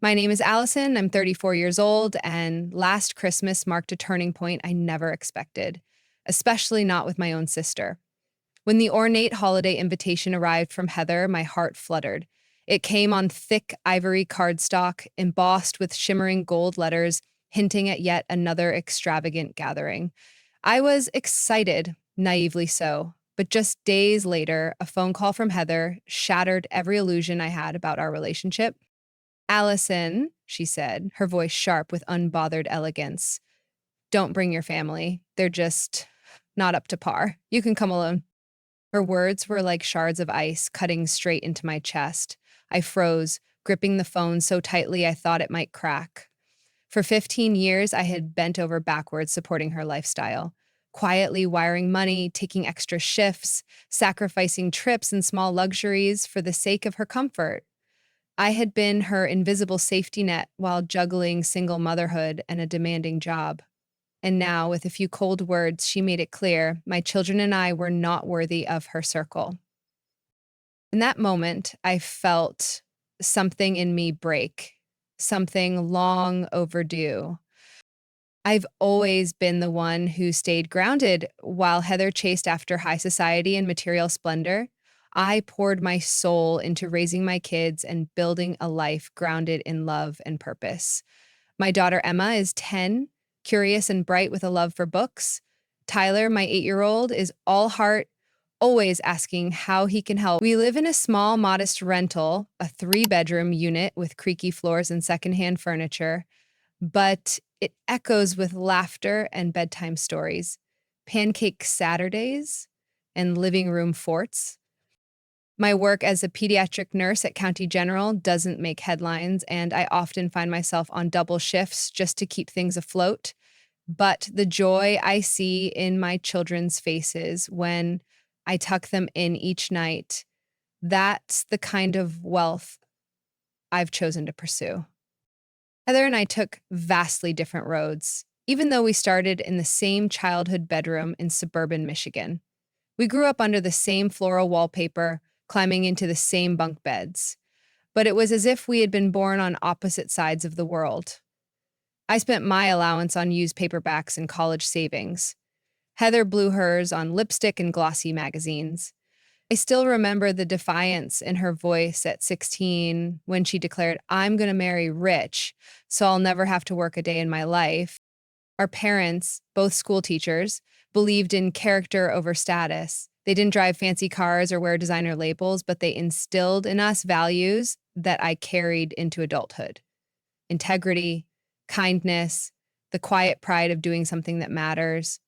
My name is Allison. I'm 34 years old, and last Christmas marked a turning point I never expected, especially not with my own sister. When the ornate holiday invitation arrived from Heather, my heart fluttered. It came on thick ivory cardstock, embossed with shimmering gold letters, hinting at yet another extravagant gathering. I was excited, naively so, but just days later, a phone call from Heather shattered every illusion I had about our relationship. Allison, she said, her voice sharp with unbothered elegance, don't bring your family. They're just not up to par. You can come alone. Her words were like shards of ice cutting straight into my chest. I froze, gripping the phone so tightly I thought it might crack. For 15 years, I had bent over backwards supporting her lifestyle, quietly wiring money, taking extra shifts, sacrificing trips and small luxuries for the sake of her comfort. I had been her invisible safety net while juggling single motherhood and a demanding job. And now, with a few cold words, she made it clear my children and I were not worthy of her circle. In that moment, I felt something in me break, something long overdue. I've always been the one who stayed grounded while Heather chased after high society and material splendor. I poured my soul into raising my kids and building a life grounded in love and purpose. My daughter Emma is 10, curious and bright with a love for books. Tyler, my 8-year-old, is all heart, always asking how he can help. We live in a small, modest rental, a 3-bedroom unit with creaky floors and secondhand furniture, but it echoes with laughter and bedtime stories, pancake Saturdays, and living room forts. My work as a pediatric nurse at County General doesn't make headlines, and I often find myself on double shifts just to keep things afloat. But the joy I see in my children's faces when I tuck them in each night, that's the kind of wealth I've chosen to pursue. Heather and I took vastly different roads, even though we started in the same childhood bedroom in suburban Michigan. We grew up under the same floral wallpaper, climbing into the same bunk beds. But it was as if we had been born on opposite sides of the world. I spent my allowance on used paperbacks and college savings. Heather blew hers on lipstick and glossy magazines. I still remember the defiance in her voice at 16 when she declared, I'm going to marry rich, so I'll never have to work a day in my life. Our parents, both school teachers, believed in character over status. They didn't drive fancy cars or wear designer labels, but they instilled in us values that I carried into adulthood: integrity, kindness, the quiet pride of doing something that matters.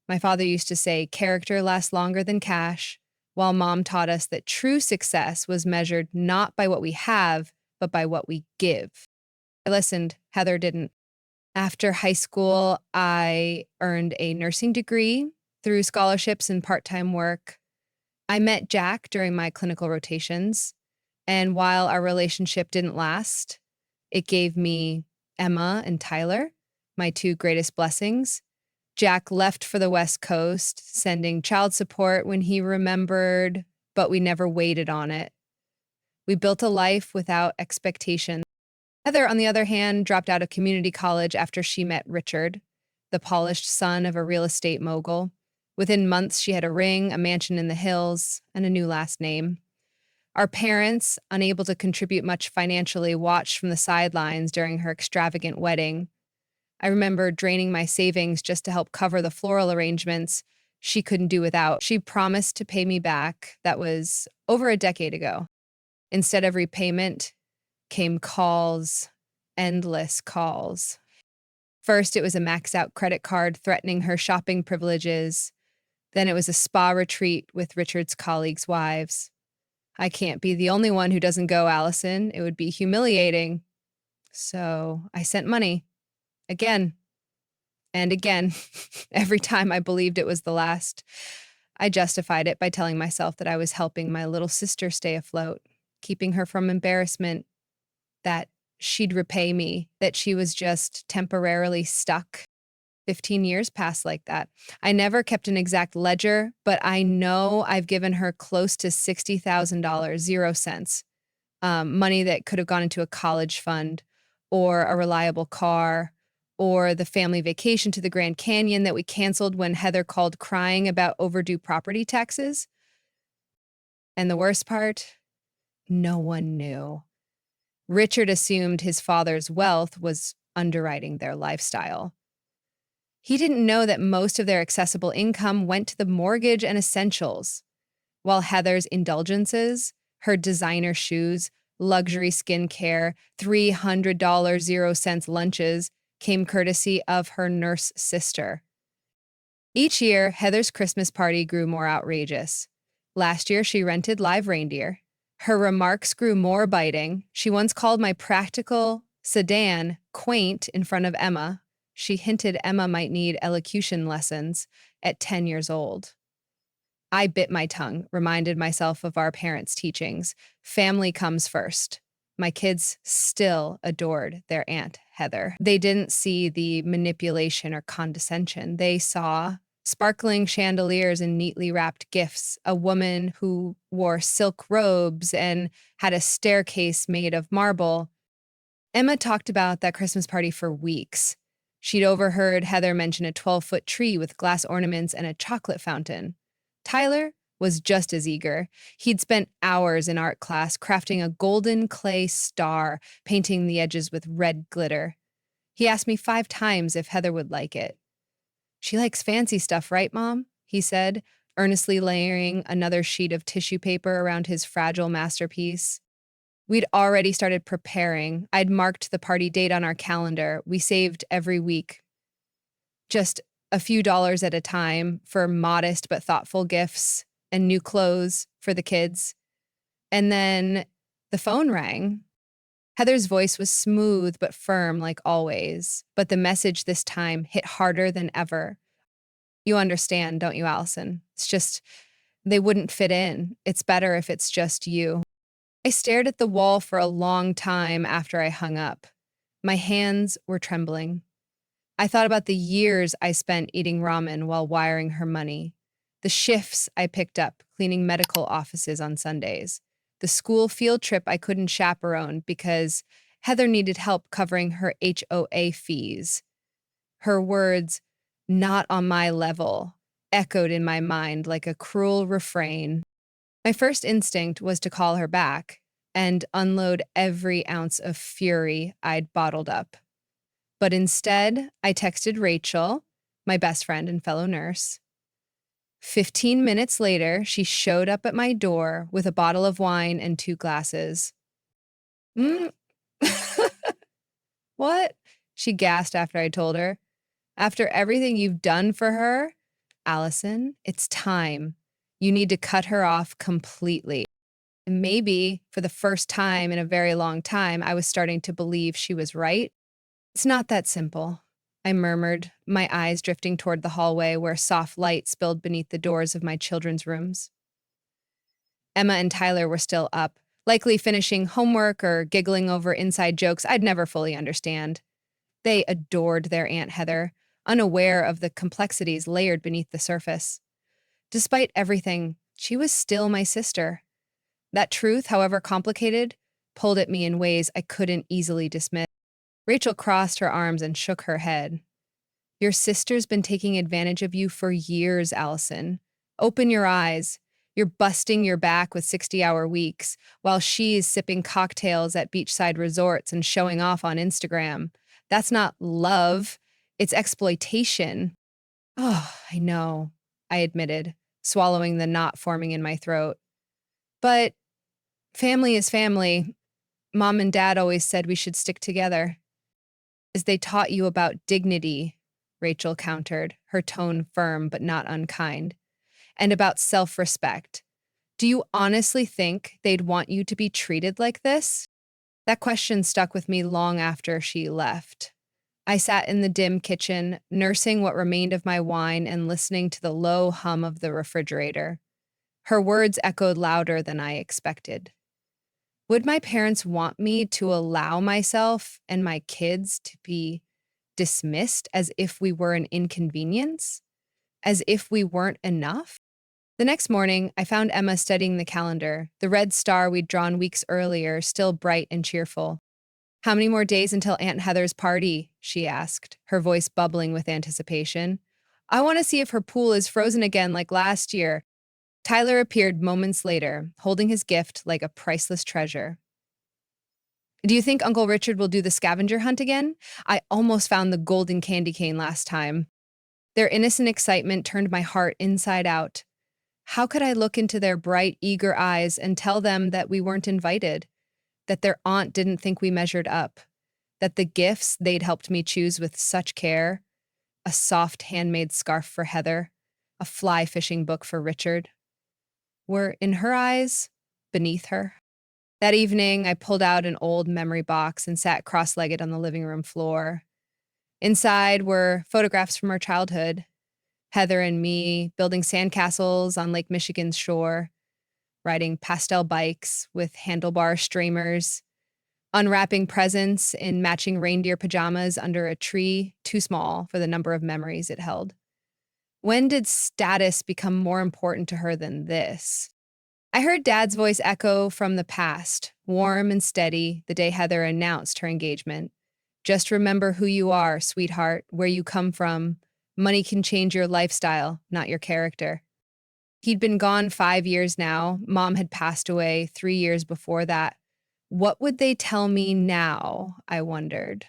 My father used to say, character lasts longer than cash, while mom taught us that true success was measured not by what we have, but by what we give. I listened, Heather didn't. After high school, I earned a nursing degree through scholarships and part-time work. I met Jack during my clinical rotations, and while our relationship didn't last, it gave me Emma and Tyler, my two greatest blessings. Jack left for the West Coast, sending child support when he remembered, but we never waited on it. We built a life without expectations. Heather, on the other hand, dropped out of community college after she met Richard, the polished son of a real estate mogul. Within months, she had a ring, a mansion in the hills, and a new last name. Our parents, unable to contribute much financially, watched from the sidelines during her extravagant wedding. I remember draining my savings just to help cover the floral arrangements she couldn't do without. She promised to pay me back. That was over a decade ago. Instead of repayment came calls, endless calls. First, it was a maxed out credit card threatening her shopping privileges. Then it was a spa retreat with Richard's colleagues' wives. I can't be the only one who doesn't go, Allison. It would be humiliating. So I sent money. Again and again. Every time I believed it was the last. I justified it by telling myself that I was helping my little sister stay afloat, keeping her from embarrassment, that she'd repay me, that she was just temporarily stuck. 15 years passed like that. I never kept an exact ledger, but I know I've given her close to $60,000, 0 cents. money that could have gone into a college fund or a reliable car or the family vacation to the Grand Canyon that we canceled when Heather called crying about overdue property taxes. And the worst part, no one knew. Richard assumed his father's wealth was underwriting their lifestyle. He didn't know that most of their accessible income went to the mortgage and essentials, while Heather's indulgences, her designer shoes, luxury skincare, $300 0 cents lunches, came courtesy of her nurse sister. Each year, Heather's Christmas party grew more outrageous. Last year, she rented live reindeer. Her remarks grew more biting. She once called my practical sedan quaint in front of Emma. She hinted Emma might need elocution lessons at 10 years old. I bit my tongue, reminded myself of our parents' teachings. Family comes first. My kids still adored their Aunt Heather. They didn't see the manipulation or condescension. They saw sparkling chandeliers and neatly wrapped gifts, a woman who wore silk robes and had a staircase made of marble. Emma talked about that Christmas party for weeks. She'd overheard Heather mention a 12-foot tree with glass ornaments and a chocolate fountain. Tyler was just as eager. He'd spent hours in art class crafting a golden clay star, painting the edges with red glitter. He asked me 5 times if Heather would like it. "She likes fancy stuff, right, Mom?" he said, earnestly layering another sheet of tissue paper around his fragile masterpiece. We'd already started preparing. I'd marked the party date on our calendar. We saved every week, just a few dollars at a time for modest but thoughtful gifts and new clothes for the kids. And then the phone rang. Heather's voice was smooth but firm like always, but the message this time hit harder than ever. "You understand, don't you, Allison? It's just they wouldn't fit in. It's better if it's just you." I stared at the wall for a long time after I hung up. My hands were trembling. I thought about the years I spent eating ramen while wiring her money, the shifts I picked up cleaning medical offices on Sundays, the school field trip I couldn't chaperone because Heather needed help covering her HOA fees. Her words, "not on my level," echoed in my mind like a cruel refrain. My first instinct was to call her back and unload every ounce of fury I'd bottled up. But instead, I texted Rachel, my best friend and fellow nurse. 15 minutes later, she showed up at my door with a bottle of wine and 2 glasses. "Mm." "What?" she gasped after I told her. "After everything you've done for her, Allison, it's time. You need to cut her off completely." And maybe for the first time in a very long time, I was starting to believe she was right. "It's not that simple," I murmured, my eyes drifting toward the hallway where soft light spilled beneath the doors of my children's rooms. Emma and Tyler were still up, likely finishing homework or giggling over inside jokes I'd never fully understand. They adored their Aunt Heather, unaware of the complexities layered beneath the surface. Despite everything, she was still my sister. That truth, however complicated, pulled at me in ways I couldn't easily dismiss. Rachel crossed her arms and shook her head. "Your sister's been taking advantage of you for years, Allison. Open your eyes. You're busting your back with 60-hour weeks, while she's sipping cocktails at beachside resorts and showing off on Instagram. That's not love, it's exploitation." "Oh, I know," I admitted, swallowing the knot forming in my throat. "But family is family. Mom and Dad always said we should stick together." "As they taught you about dignity," Rachel countered, her tone firm but not unkind, "and about self-respect. Do you honestly think they'd want you to be treated like this?" That question stuck with me long after she left. I sat in the dim kitchen, nursing what remained of my wine and listening to the low hum of the refrigerator. Her words echoed louder than I expected. Would my parents want me to allow myself and my kids to be dismissed as if we were an inconvenience? As if we weren't enough? The next morning, I found Emma studying the calendar, the red star we'd drawn weeks earlier, still bright and cheerful. "How many more days until Aunt Heather's party?" she asked, her voice bubbling with anticipation. "I want to see if her pool is frozen again like last year." Tyler appeared moments later, holding his gift like a priceless treasure. "Do you think Uncle Richard will do the scavenger hunt again? I almost found the golden candy cane last time." Their innocent excitement turned my heart inside out. How could I look into their bright, eager eyes and tell them that we weren't invited, that their aunt didn't think we measured up, that the gifts they'd helped me choose with such care, a soft handmade scarf for Heather, a fly fishing book for Richard, were, in her eyes, beneath her? That evening, I pulled out an old memory box and sat cross-legged on the living room floor. Inside were photographs from our childhood, Heather and me building sandcastles on Lake Michigan's shore, riding pastel bikes with handlebar streamers, unwrapping presents in matching reindeer pajamas under a tree too small for the number of memories it held. When did status become more important to her than this? I heard Dad's voice echo from the past, warm and steady, the day Heather announced her engagement. "Just remember who you are, sweetheart, where you come from. Money can change your lifestyle, not your character." He'd been gone 5 years now. Mom had passed away 3 years before that. What would they tell me now, I wondered.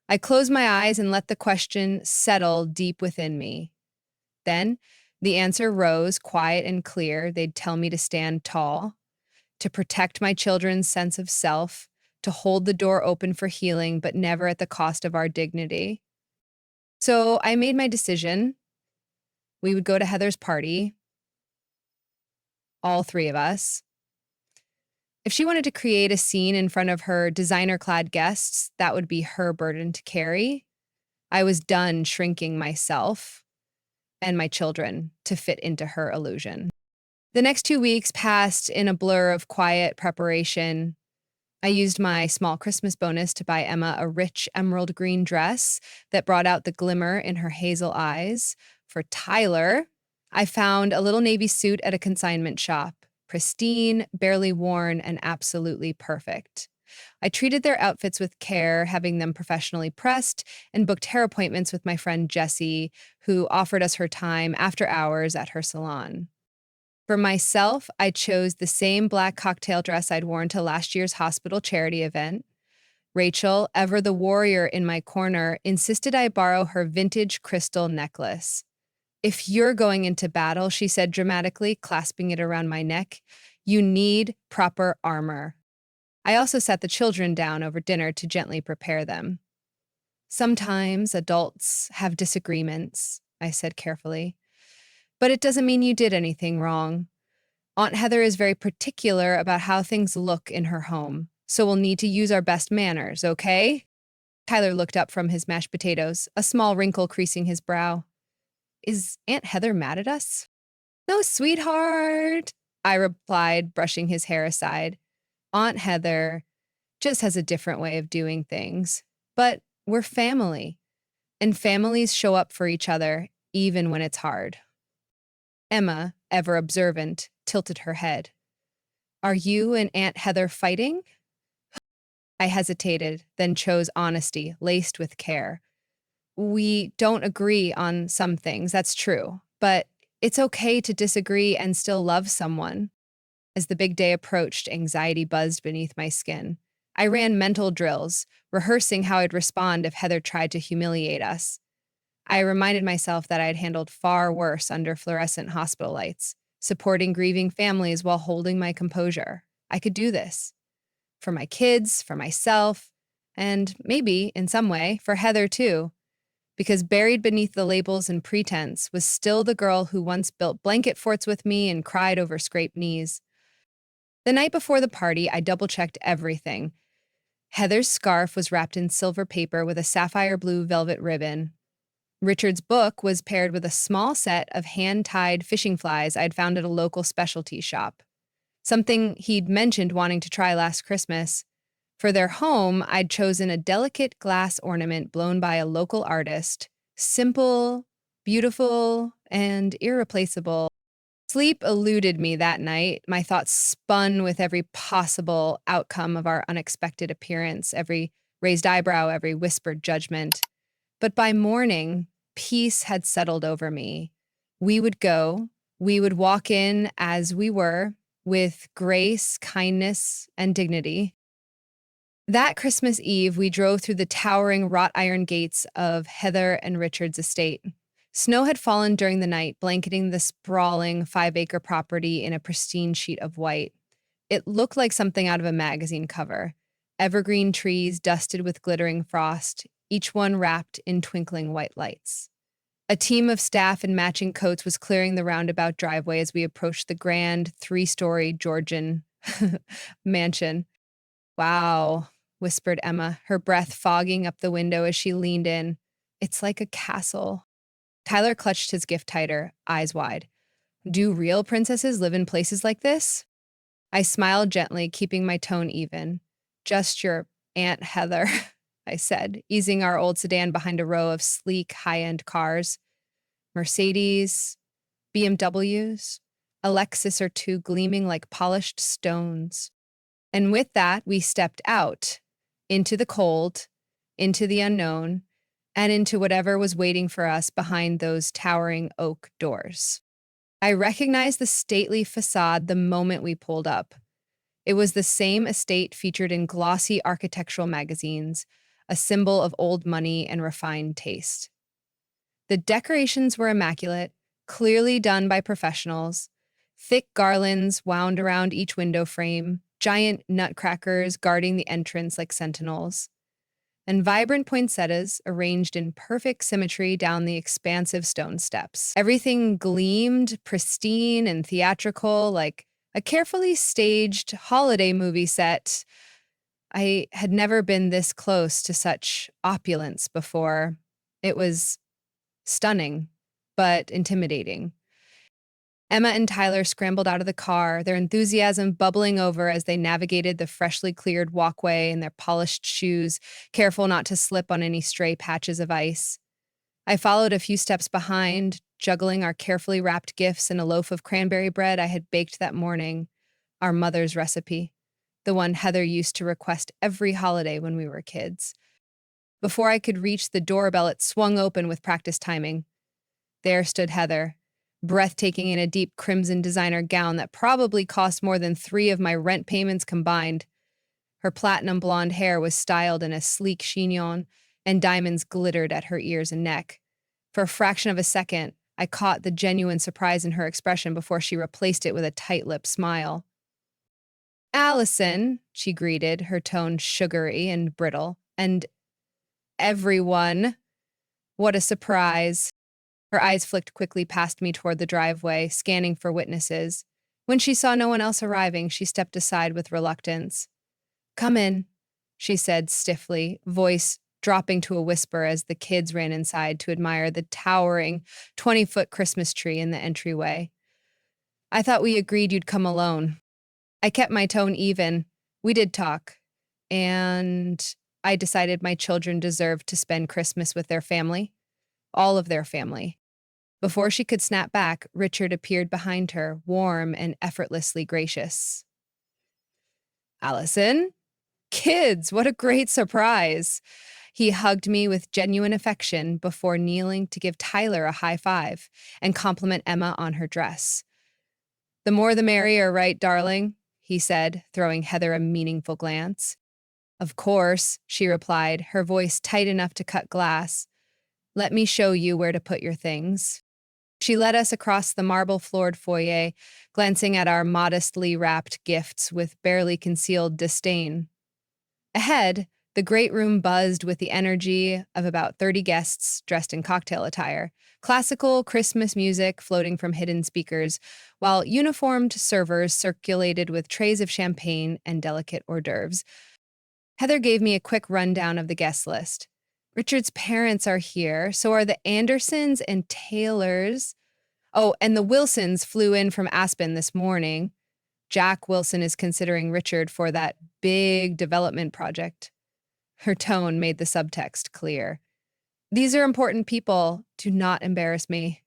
I closed my eyes and let the question settle deep within me. Then the answer rose, quiet and clear. They'd tell me to stand tall, to protect my children's sense of self, to hold the door open for healing, but never at the cost of our dignity. So I made my decision. We would go to Heather's party, all three of us. If she wanted to create a scene in front of her designer-clad guests, that would be her burden to carry. I was done shrinking myself and my children to fit into her illusion. The next 2 weeks passed in a blur of quiet preparation. I used my small Christmas bonus to buy Emma a rich emerald green dress that brought out the glimmer in her hazel eyes. For Tyler, I found a little navy suit at a consignment shop, pristine, barely worn, and absolutely perfect. I treated their outfits with care, having them professionally pressed, and booked hair appointments with my friend Jessie, who offered us her time after hours at her salon. For myself, I chose the same black cocktail dress I'd worn to last year's hospital charity event. Rachel, ever the warrior in my corner, insisted I borrow her vintage crystal necklace. "If you're going into battle," she said dramatically, clasping it around my neck, "you need proper armor." I also sat the children down over dinner to gently prepare them. "Sometimes adults have disagreements," I said carefully, "but it doesn't mean you did anything wrong. Aunt Heather is very particular about how things look in her home, so we'll need to use our best manners, okay?" Tyler looked up from his mashed potatoes, a small wrinkle creasing his brow. "Is Aunt Heather mad at us?" "No, sweetheart," I replied, brushing his hair aside. "Aunt Heather just has a different way of doing things. But we're family, and families show up for each other, even when it's hard." Emma, ever observant, tilted her head. "Are you and Aunt Heather fighting?" I hesitated, then chose honesty, laced with care. "We don't agree on some things, that's true, but it's okay to disagree and still love someone." As the big day approached, anxiety buzzed beneath my skin. I ran mental drills, rehearsing how I'd respond if Heather tried to humiliate us. I reminded myself that I'd handled far worse under fluorescent hospital lights, supporting grieving families while holding my composure. I could do this. For my kids, for myself, and maybe, in some way, for Heather too. Because buried beneath the labels and pretense was still the girl who once built blanket forts with me and cried over scraped knees. The night before the party, I double-checked everything. Heather's scarf was wrapped in silver paper with a sapphire blue velvet ribbon. Richard's book was paired with a small set of hand-tied fishing flies I'd found at a local specialty shop, something he'd mentioned wanting to try last Christmas. For their home, I'd chosen a delicate glass ornament blown by a local artist, simple, beautiful, and irreplaceable. Sleep eluded me that night. My thoughts spun with every possible outcome of our unexpected appearance, every raised eyebrow, every whispered judgment. But by morning, peace had settled over me. We would go, we would walk in as we were, with grace, kindness, and dignity. That Christmas Eve, we drove through the towering wrought iron gates of Heather and Richard's estate. Snow had fallen during the night, blanketing the sprawling 5-acre property in a pristine sheet of white. It looked like something out of a magazine cover. Evergreen trees dusted with glittering frost, each one wrapped in twinkling white lights. A team of staff in matching coats was clearing the roundabout driveway as we approached the grand 3-story Georgian mansion. Wow, whispered Emma, her breath fogging up the window as she leaned in. It's like a castle. Tyler clutched his gift tighter, eyes wide. Do real princesses live in places like this? I smiled gently, keeping my tone even. Just your Aunt Heather, I said, easing our old sedan behind a row of sleek, high-end cars. Mercedes, BMWs, a Lexus or two gleaming like polished stones. And with that, we stepped out into the cold, into the unknown, and into whatever was waiting for us behind those towering oak doors. I recognized the stately facade the moment we pulled up. It was the same estate featured in glossy architectural magazines, a symbol of old money and refined taste. The decorations were immaculate, clearly done by professionals. Thick garlands wound around each window frame, giant nutcrackers guarding the entrance like sentinels, and vibrant poinsettias arranged in perfect symmetry down the expansive stone steps. Everything gleamed, pristine and theatrical, like a carefully staged holiday movie set. I had never been this close to such opulence before. It was stunning, but intimidating. Emma and Tyler scrambled out of the car, their enthusiasm bubbling over as they navigated the freshly cleared walkway in their polished shoes, careful not to slip on any stray patches of ice. I followed a few steps behind, juggling our carefully wrapped gifts and a loaf of cranberry bread I had baked that morning, our mother's recipe, the one Heather used to request every holiday when we were kids. Before I could reach the doorbell, it swung open with practice timing. There stood Heather, breathtaking in a deep crimson designer gown that probably cost more than 3 of my rent payments combined. Her platinum blonde hair was styled in a sleek chignon, and diamonds glittered at her ears and neck. For a fraction of a second, I caught the genuine surprise in her expression before she replaced it with a tight-lipped smile. Allison, she greeted, her tone sugary and brittle, and everyone. What a surprise. Her eyes flicked quickly past me toward the driveway, scanning for witnesses. When she saw no one else arriving, she stepped aside with reluctance. Come in, she said stiffly, voice dropping to a whisper as the kids ran inside to admire the towering 20-foot Christmas tree in the entryway. I thought we agreed you'd come alone. I kept my tone even. We did talk. And I decided my children deserved to spend Christmas with their family. All of their family. Before she could snap back, Richard appeared behind her, warm and effortlessly gracious. Allison? Kids, what a great surprise! He hugged me with genuine affection before kneeling to give Tyler a high five and compliment Emma on her dress. The more the merrier, right, darling? He said, throwing Heather a meaningful glance. Of course, she replied, her voice tight enough to cut glass. Let me show you where to put your things. She led us across the marble-floored foyer, glancing at our modestly wrapped gifts with barely concealed disdain. Ahead, the great room buzzed with the energy of about 30 guests dressed in cocktail attire, classical Christmas music floating from hidden speakers, while uniformed servers circulated with trays of champagne and delicate hors d'oeuvres. Heather gave me a quick rundown of the guest list. Richard's parents are here, so are the Andersons and Taylors. Oh, and the Wilsons flew in from Aspen this morning. Jack Wilson is considering Richard for that big development project. Her tone made the subtext clear. These are important people. Do not embarrass me.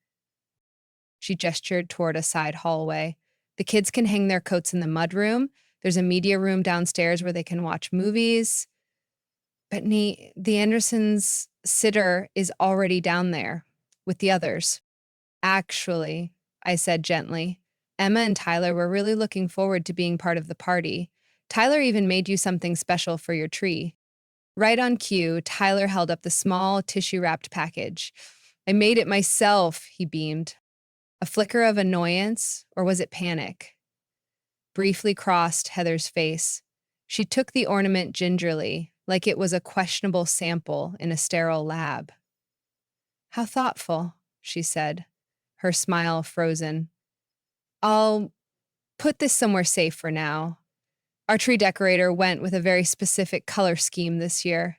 She gestured toward a side hallway. The kids can hang their coats in the mudroom. There's a media room downstairs where they can watch movies. But the Andersons' sitter is already down there with the others. Actually, I said gently, Emma and Tyler were really looking forward to being part of the party. Tyler even made you something special for your tree. Right on cue, Tyler held up the small tissue-wrapped package. I made it myself, he beamed. A flicker of annoyance, or was it panic? Briefly crossed Heather's face. She took the ornament gingerly, like it was a questionable sample in a sterile lab. How thoughtful, she said, her smile frozen. I'll put this somewhere safe for now. Our tree decorator went with a very specific color scheme this year.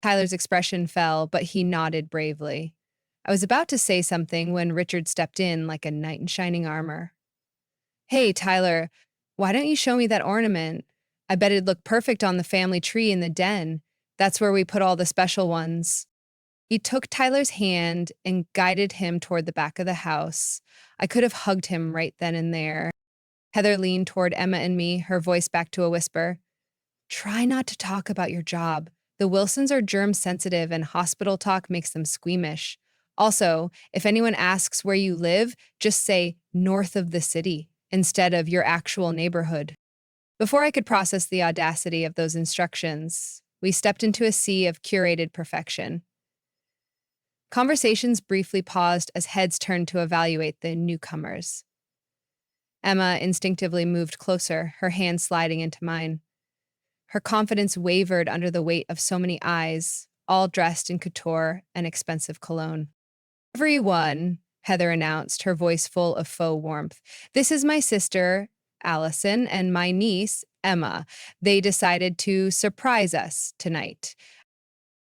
Tyler's expression fell, but he nodded bravely. I was about to say something when Richard stepped in like a knight in shining armor. Hey, Tyler, why don't you show me that ornament? I bet it'd look perfect on the family tree in the den. That's where we put all the special ones. He took Tyler's hand and guided him toward the back of the house. I could have hugged him right then and there. Heather leaned toward Emma and me, her voice back to a whisper. Try not to talk about your job. The Wilsons are germ sensitive and hospital talk makes them squeamish. Also, if anyone asks where you live, just say north of the city instead of your actual neighborhood. Before I could process the audacity of those instructions, we stepped into a sea of curated perfection. Conversations briefly paused as heads turned to evaluate the newcomers. Emma instinctively moved closer, her hand sliding into mine. Her confidence wavered under the weight of so many eyes, all dressed in couture and expensive cologne. Everyone, Heather announced, her voice full of faux warmth. This is my sister, Allison, and my niece, Emma. They decided to surprise us tonight.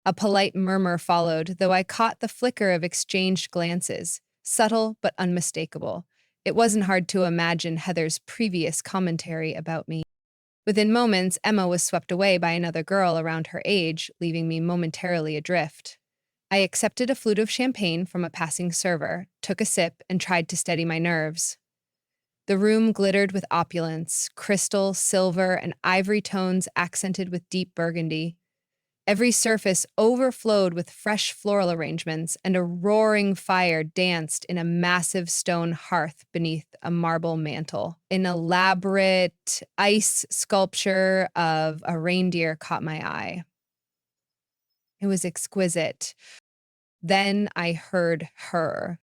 A polite murmur followed, though I caught the flicker of exchanged glances, subtle but unmistakable. It wasn't hard to imagine Heather's previous commentary about me. Within moments, Emma was swept away by another girl around her age, leaving me momentarily adrift. I accepted a flute of champagne from a passing server, took a sip, and tried to steady my nerves. The room glittered with opulence, crystal, silver, and ivory tones accented with deep burgundy. Every surface overflowed with fresh floral arrangements, and a roaring fire danced in a massive stone hearth beneath a marble mantle. An elaborate ice sculpture of a reindeer caught my eye. It was exquisite. Then I heard her.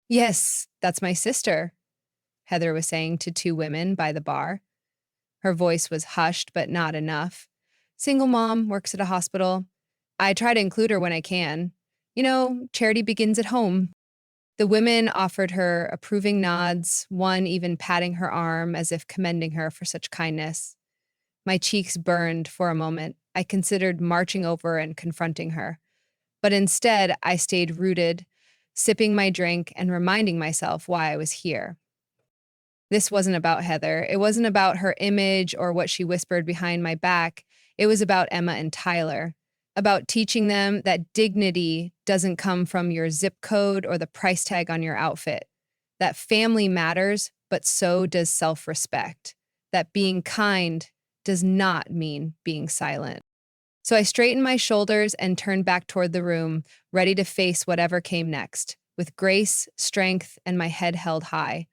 Yes, that's my sister, Heather was saying to two women by the bar. Her voice was hushed, but not enough. Single mom, works at a hospital. I try to include her when I can. You know, charity begins at home. The women offered her approving nods, one even patting her arm as if commending her for such kindness. My cheeks burned for a moment. I considered marching over and confronting her. But instead, I stayed rooted, sipping my drink and reminding myself why I was here. This wasn't about Heather. It wasn't about her image or what she whispered behind my back. It was about Emma and Tyler, about teaching them that dignity doesn't come from your zip code or the price tag on your outfit, that family matters, but so does self-respect, that being kind does not mean being silent. So I straightened my shoulders and turned back toward the room, ready to face whatever came next, with grace, strength, and my head held high.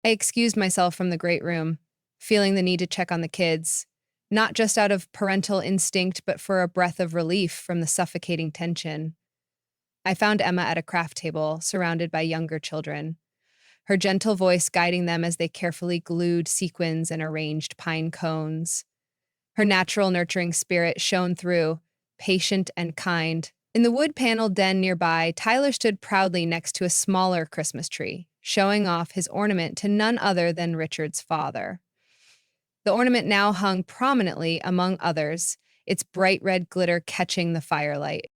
I excused myself from the great room, feeling the need to check on the kids, not just out of parental instinct, but for a breath of relief from the suffocating tension. I found Emma at a craft table, surrounded by younger children, her gentle voice guiding them as they carefully glued sequins and arranged pine cones. Her natural nurturing spirit shone through, patient and kind. In the wood-paneled den nearby, Tyler stood proudly next to a smaller Christmas tree, showing off his ornament to none other than Richard's father. The ornament now hung prominently among others, its bright red glitter catching the firelight.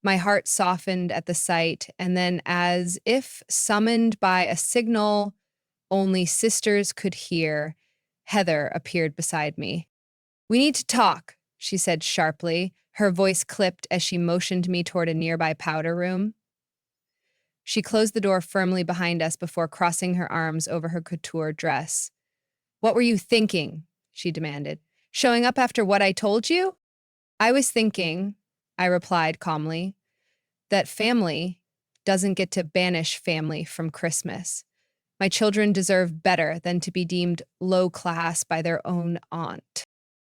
My heart softened at the sight, and then, as if summoned by a signal only sisters could hear, Heather appeared beside me. "We need to talk," she said sharply, her voice clipped as she motioned me toward a nearby powder room. She closed the door firmly behind us before crossing her arms over her couture dress. "What were you thinking?" she demanded. "Showing up after what I told you?" "I was thinking," I replied calmly, "that family doesn't get to banish family from Christmas. My children deserve better than to be deemed low class by their own aunt."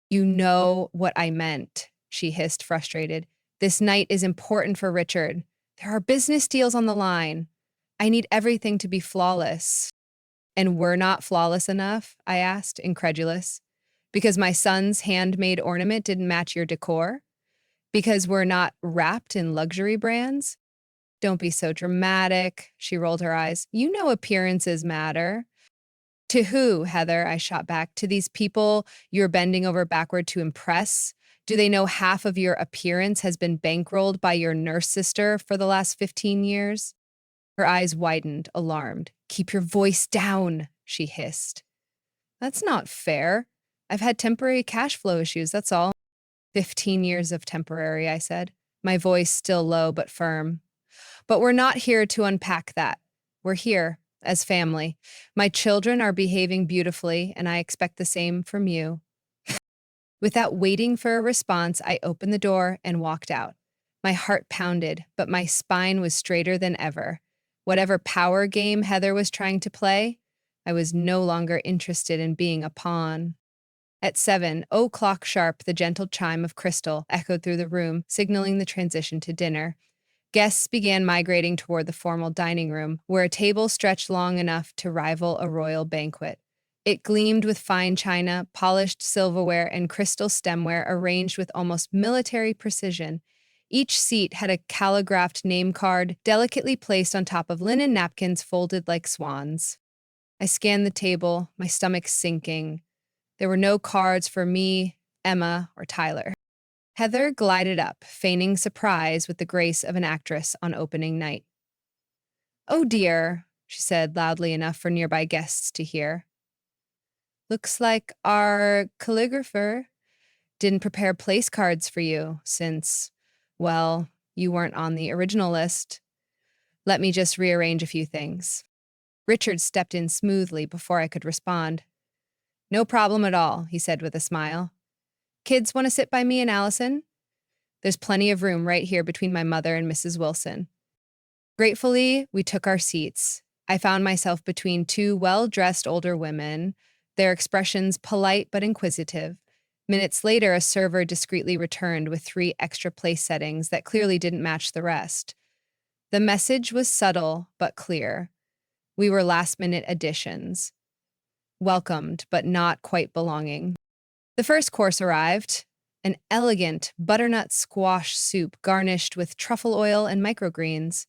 "You know what I meant," she hissed, frustrated. "This night is important for Richard. There are business deals on the line. I need everything to be flawless." "And we're not flawless enough?" I asked, incredulous. "Because my son's handmade ornament didn't match your decor? Because we're not wrapped in luxury brands?" "Don't be so dramatic," she rolled her eyes. "You know appearances matter." "To who, Heather?" I shot back. "To these people you're bending over backward to impress? Do they know half of your appearance has been bankrolled by your nurse sister for the last 15 years? Her eyes widened, alarmed. "Keep your voice down," she hissed. "That's not fair. I've had temporary cash flow issues, that's all." 15 years of temporary, I said, my voice still low but firm. "But we're not here to unpack that. We're here as family. My children are behaving beautifully, and I expect the same from you." Without waiting for a response, I opened the door and walked out. My heart pounded, but my spine was straighter than ever. Whatever power game Heather was trying to play, I was no longer interested in being a pawn. At 7 o'clock sharp, the gentle chime of crystal echoed through the room, signaling the transition to dinner. Guests began migrating toward the formal dining room, where a table stretched long enough to rival a royal banquet. It gleamed with fine china, polished silverware, and crystal stemware arranged with almost military precision. Each seat had a calligraphed name card delicately placed on top of linen napkins folded like swans. I scanned the table, my stomach sinking. There were no cards for me, Emma, or Tyler. Heather glided up, feigning surprise with the grace of an actress on opening night. "Oh dear," she said loudly enough for nearby guests to hear. "Looks like our calligrapher didn't prepare place cards for you since, well, you weren't on the original list. Let me just rearrange a few things." Richard stepped in smoothly before I could respond. "No problem at all," he said with a smile. "Kids want to sit by me and Allison? There's plenty of room right here between my mother and Mrs. Wilson." Gratefully, we took our seats. I found myself between two well-dressed older women, their expressions polite but inquisitive. Minutes later, a server discreetly returned with 3 extra place settings that clearly didn't match the rest. The message was subtle but clear. We were last-minute additions, welcomed but not quite belonging. The first course arrived, an elegant butternut squash soup garnished with truffle oil and microgreens.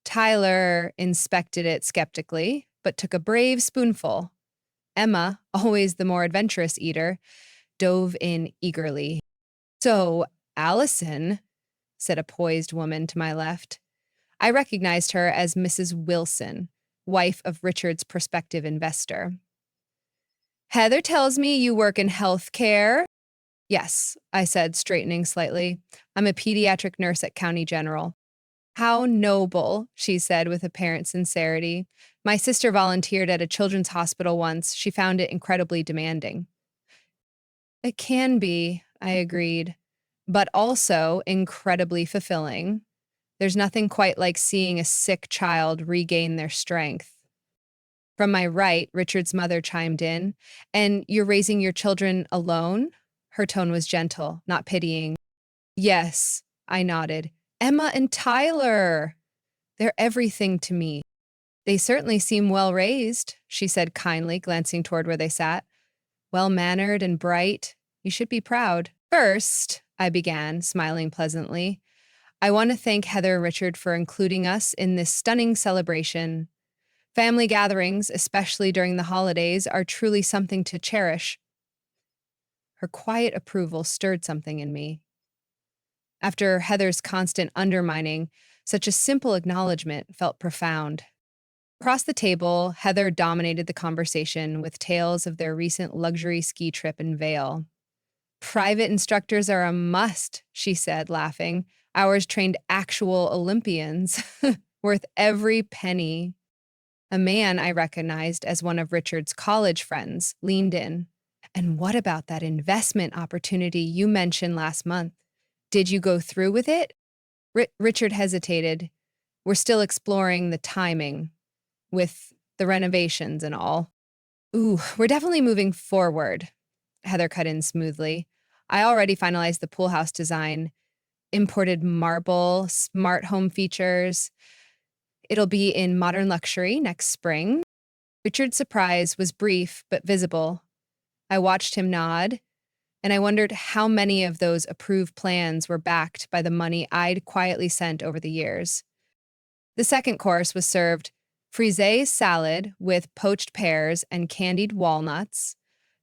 Tyler inspected it skeptically, but took a brave spoonful. Emma, always the more adventurous eater, dove in eagerly. "So, Allison," said a poised woman to my left. I recognized her as Mrs. Wilson, wife of Richard's prospective investor. "Heather tells me you work in healthcare." "Yes," I said, straightening slightly. "I'm a pediatric nurse at County General." "How noble," she said with apparent sincerity. "My sister volunteered at a children's hospital once. She found it incredibly demanding." "It can be," I agreed, "but also incredibly fulfilling. There's nothing quite like seeing a sick child regain their strength." From my right, Richard's mother chimed in. "And you're raising your children alone?" Her tone was gentle, not pitying. "Yes," I nodded. "Emma and Tyler. They're everything to me." "They certainly seem well raised," she said kindly, glancing toward where they sat. "Well-mannered and bright. You should be proud." "First," I began, smiling pleasantly, "I want to thank Heather and Richard for including us in this stunning celebration. Family gatherings, especially during the holidays, are truly something to cherish." Her quiet approval stirred something in me. After Heather's constant undermining, such a simple acknowledgement felt profound. Across the table, Heather dominated the conversation with tales of their recent luxury ski trip in Vail. "Private instructors are a must," she said, laughing. "Ours trained actual Olympians." worth every penny. A man I recognized as one of Richard's college friends leaned in. And what about that investment opportunity you mentioned last month? Did you go through with it? Richard hesitated. We're still exploring the timing with the renovations and all. Ooh, we're definitely moving forward, Heather cut in smoothly. I already finalized the pool house design, imported marble, smart home features. It'll be in modern luxury next spring. Richard's surprise was brief but visible. I watched him nod, and I wondered how many of those approved plans were backed by the money I'd quietly sent over the years. The second course was served frisee salad with poached pears and candied walnuts.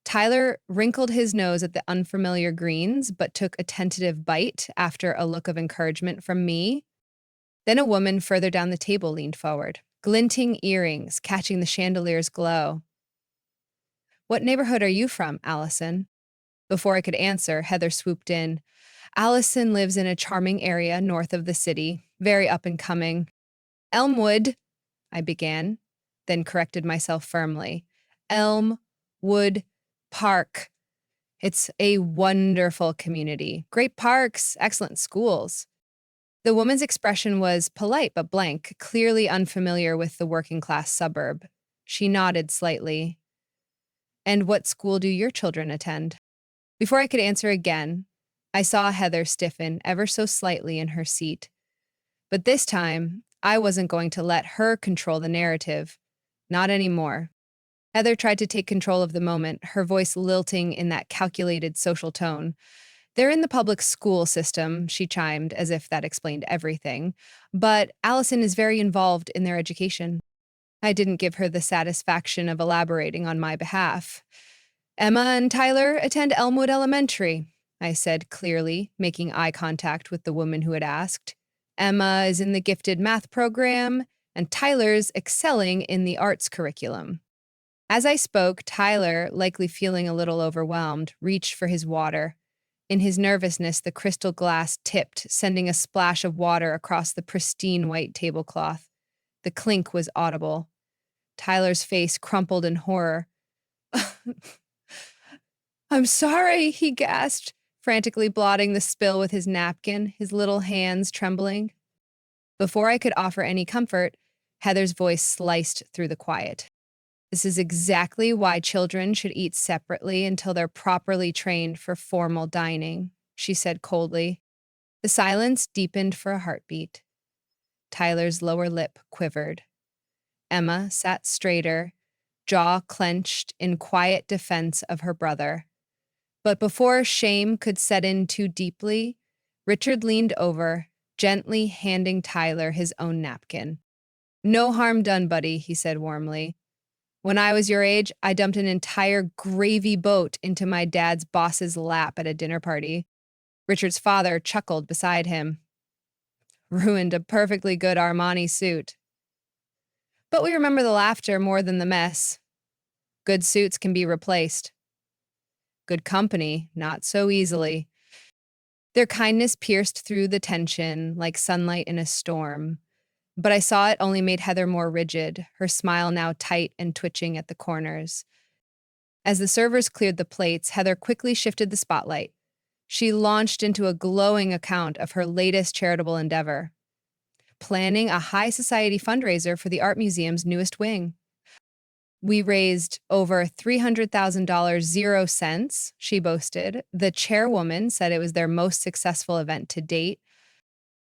Tyler wrinkled his nose at the unfamiliar greens, but took a tentative bite after a look of encouragement from me. Then a woman further down the table leaned forward, glinting earrings catching the chandelier's glow. What neighborhood are you from, Allison? Before I could answer, Heather swooped in. Allison lives in a charming area north of the city, very up and coming. Elmwood, I began, then corrected myself firmly. Elmwood Park. It's a wonderful community. Great parks, excellent schools. The woman's expression was polite but blank, clearly unfamiliar with the working class suburb. She nodded slightly. And what school do your children attend? Before I could answer again, I saw Heather stiffen ever so slightly in her seat. But this time, I wasn't going to let her control the narrative. Not anymore. Heather tried to take control of the moment, her voice lilting in that calculated social tone. They're in the public school system, she chimed, as if that explained everything. But Allison is very involved in their education. I didn't give her the satisfaction of elaborating on my behalf. Emma and Tyler attend Elmwood Elementary, I said clearly, making eye contact with the woman who had asked. Emma is in the gifted math program, and Tyler's excelling in the arts curriculum. As I spoke, Tyler, likely feeling a little overwhelmed, reached for his water. In his nervousness, the crystal glass tipped, sending a splash of water across the pristine white tablecloth. The clink was audible. Tyler's face crumpled in horror. I'm sorry, he gasped, frantically blotting the spill with his napkin, his little hands trembling. Before I could offer any comfort, Heather's voice sliced through the quiet. This is exactly why children should eat separately until they're properly trained for formal dining, she said coldly. The silence deepened for a heartbeat. Tyler's lower lip quivered. Emma sat straighter, jaw clenched in quiet defense of her brother. But before shame could set in too deeply, Richard leaned over, gently handing Tyler his own napkin. No harm done, buddy, he said warmly. When I was your age, I dumped an entire gravy boat into my dad's boss's lap at a dinner party. Richard's father chuckled beside him. Ruined a perfectly good Armani suit. But we remember the laughter more than the mess. Good suits can be replaced. Good company, not so easily. Their kindness pierced through the tension like sunlight in a storm. But I saw it only made Heather more rigid, her smile now tight and twitching at the corners. As the servers cleared the plates, Heather quickly shifted the spotlight. She launched into a glowing account of her latest charitable endeavor, planning a high society fundraiser for the art museum's newest wing. We raised over $300,000 0 cents, she boasted. The chairwoman said it was their most successful event to date.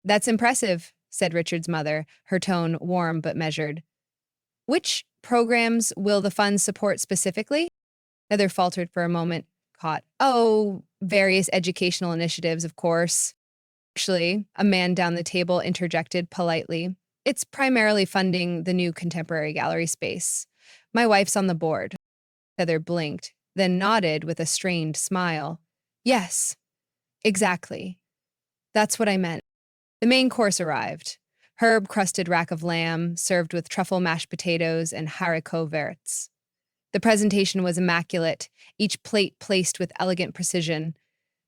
That's impressive, said Richard's mother, her tone warm but measured. Which programs will the funds support specifically? Heather faltered for a moment, caught. Oh, various educational initiatives, of course. Actually, a man down the table interjected politely. It's primarily funding the new contemporary gallery space. My wife's on the board. Heather blinked, then nodded with a strained smile. Yes, exactly. That's what I meant. The main course arrived. Herb-crusted rack of lamb, served with truffle mashed potatoes and haricots verts. The presentation was immaculate, each plate placed with elegant precision.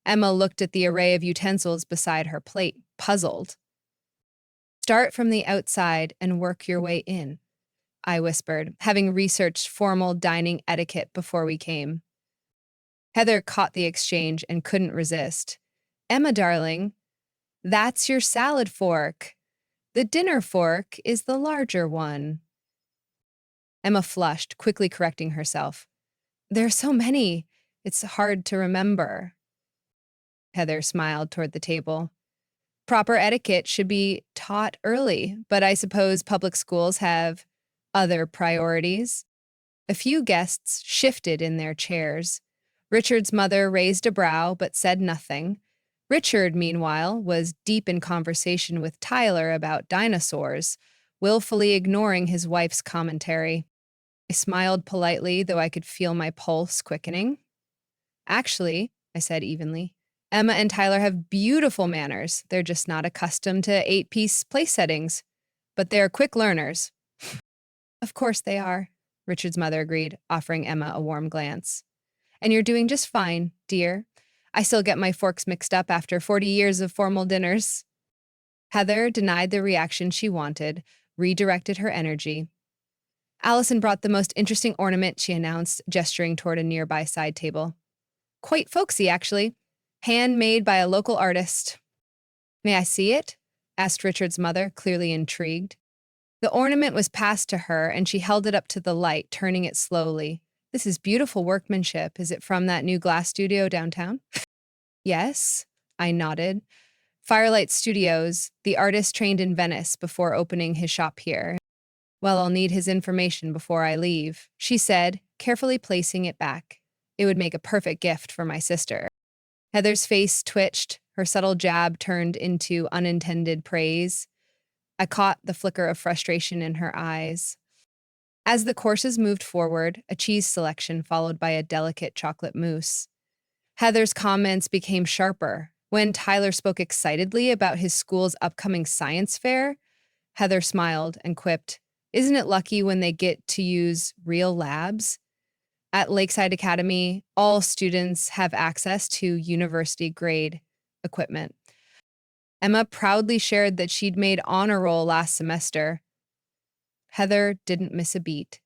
Emma looked at the array of utensils beside her plate, puzzled. Start from the outside and work your way in, I whispered, having researched formal dining etiquette before we came. Heather caught the exchange and couldn't resist. Emma, darling, that's your salad fork. The dinner fork is the larger one. Emma flushed, quickly correcting herself. There are so many, it's hard to remember. Heather smiled toward the table. Proper etiquette should be taught early, but I suppose public schools have other priorities. A few guests shifted in their chairs. Richard's mother raised a brow but said nothing. Richard, meanwhile, was deep in conversation with Tyler about dinosaurs, willfully ignoring his wife's commentary. I smiled politely, though I could feel my pulse quickening. Actually, I said evenly, Emma and Tyler have beautiful manners. They're just not accustomed to eight-piece place settings. But they're quick learners. Of course they are, Richard's mother agreed, offering Emma a warm glance. And you're doing just fine, dear. I still get my forks mixed up after 40 years of formal dinners. Heather denied the reaction she wanted, redirected her energy. Allison brought the most interesting ornament, she announced, gesturing toward a nearby side table. Quite folksy, actually. Handmade by a local artist. May I see it? Asked Richard's mother, clearly intrigued. The ornament was passed to her, and she held it up to the light, turning it slowly. This is beautiful workmanship. Is it from that new glass studio downtown? Yes, I nodded. Firelight Studios, the artist trained in Venice before opening his shop here. Well, I'll need his information before I leave, she said, carefully placing it back. It would make a perfect gift for my sister. Heather's face twitched, her subtle jab turned into unintended praise. I caught the flicker of frustration in her eyes. As the courses moved forward, a cheese selection followed by a delicate chocolate mousse. Heather's comments became sharper. When Tyler spoke excitedly about his school's upcoming science fair, Heather smiled and quipped, "Isn't it lucky when they get to use real labs?" At Lakeside Academy, all students have access to university-grade equipment. Emma proudly shared that she'd made honor roll last semester. Heather didn't miss a beat.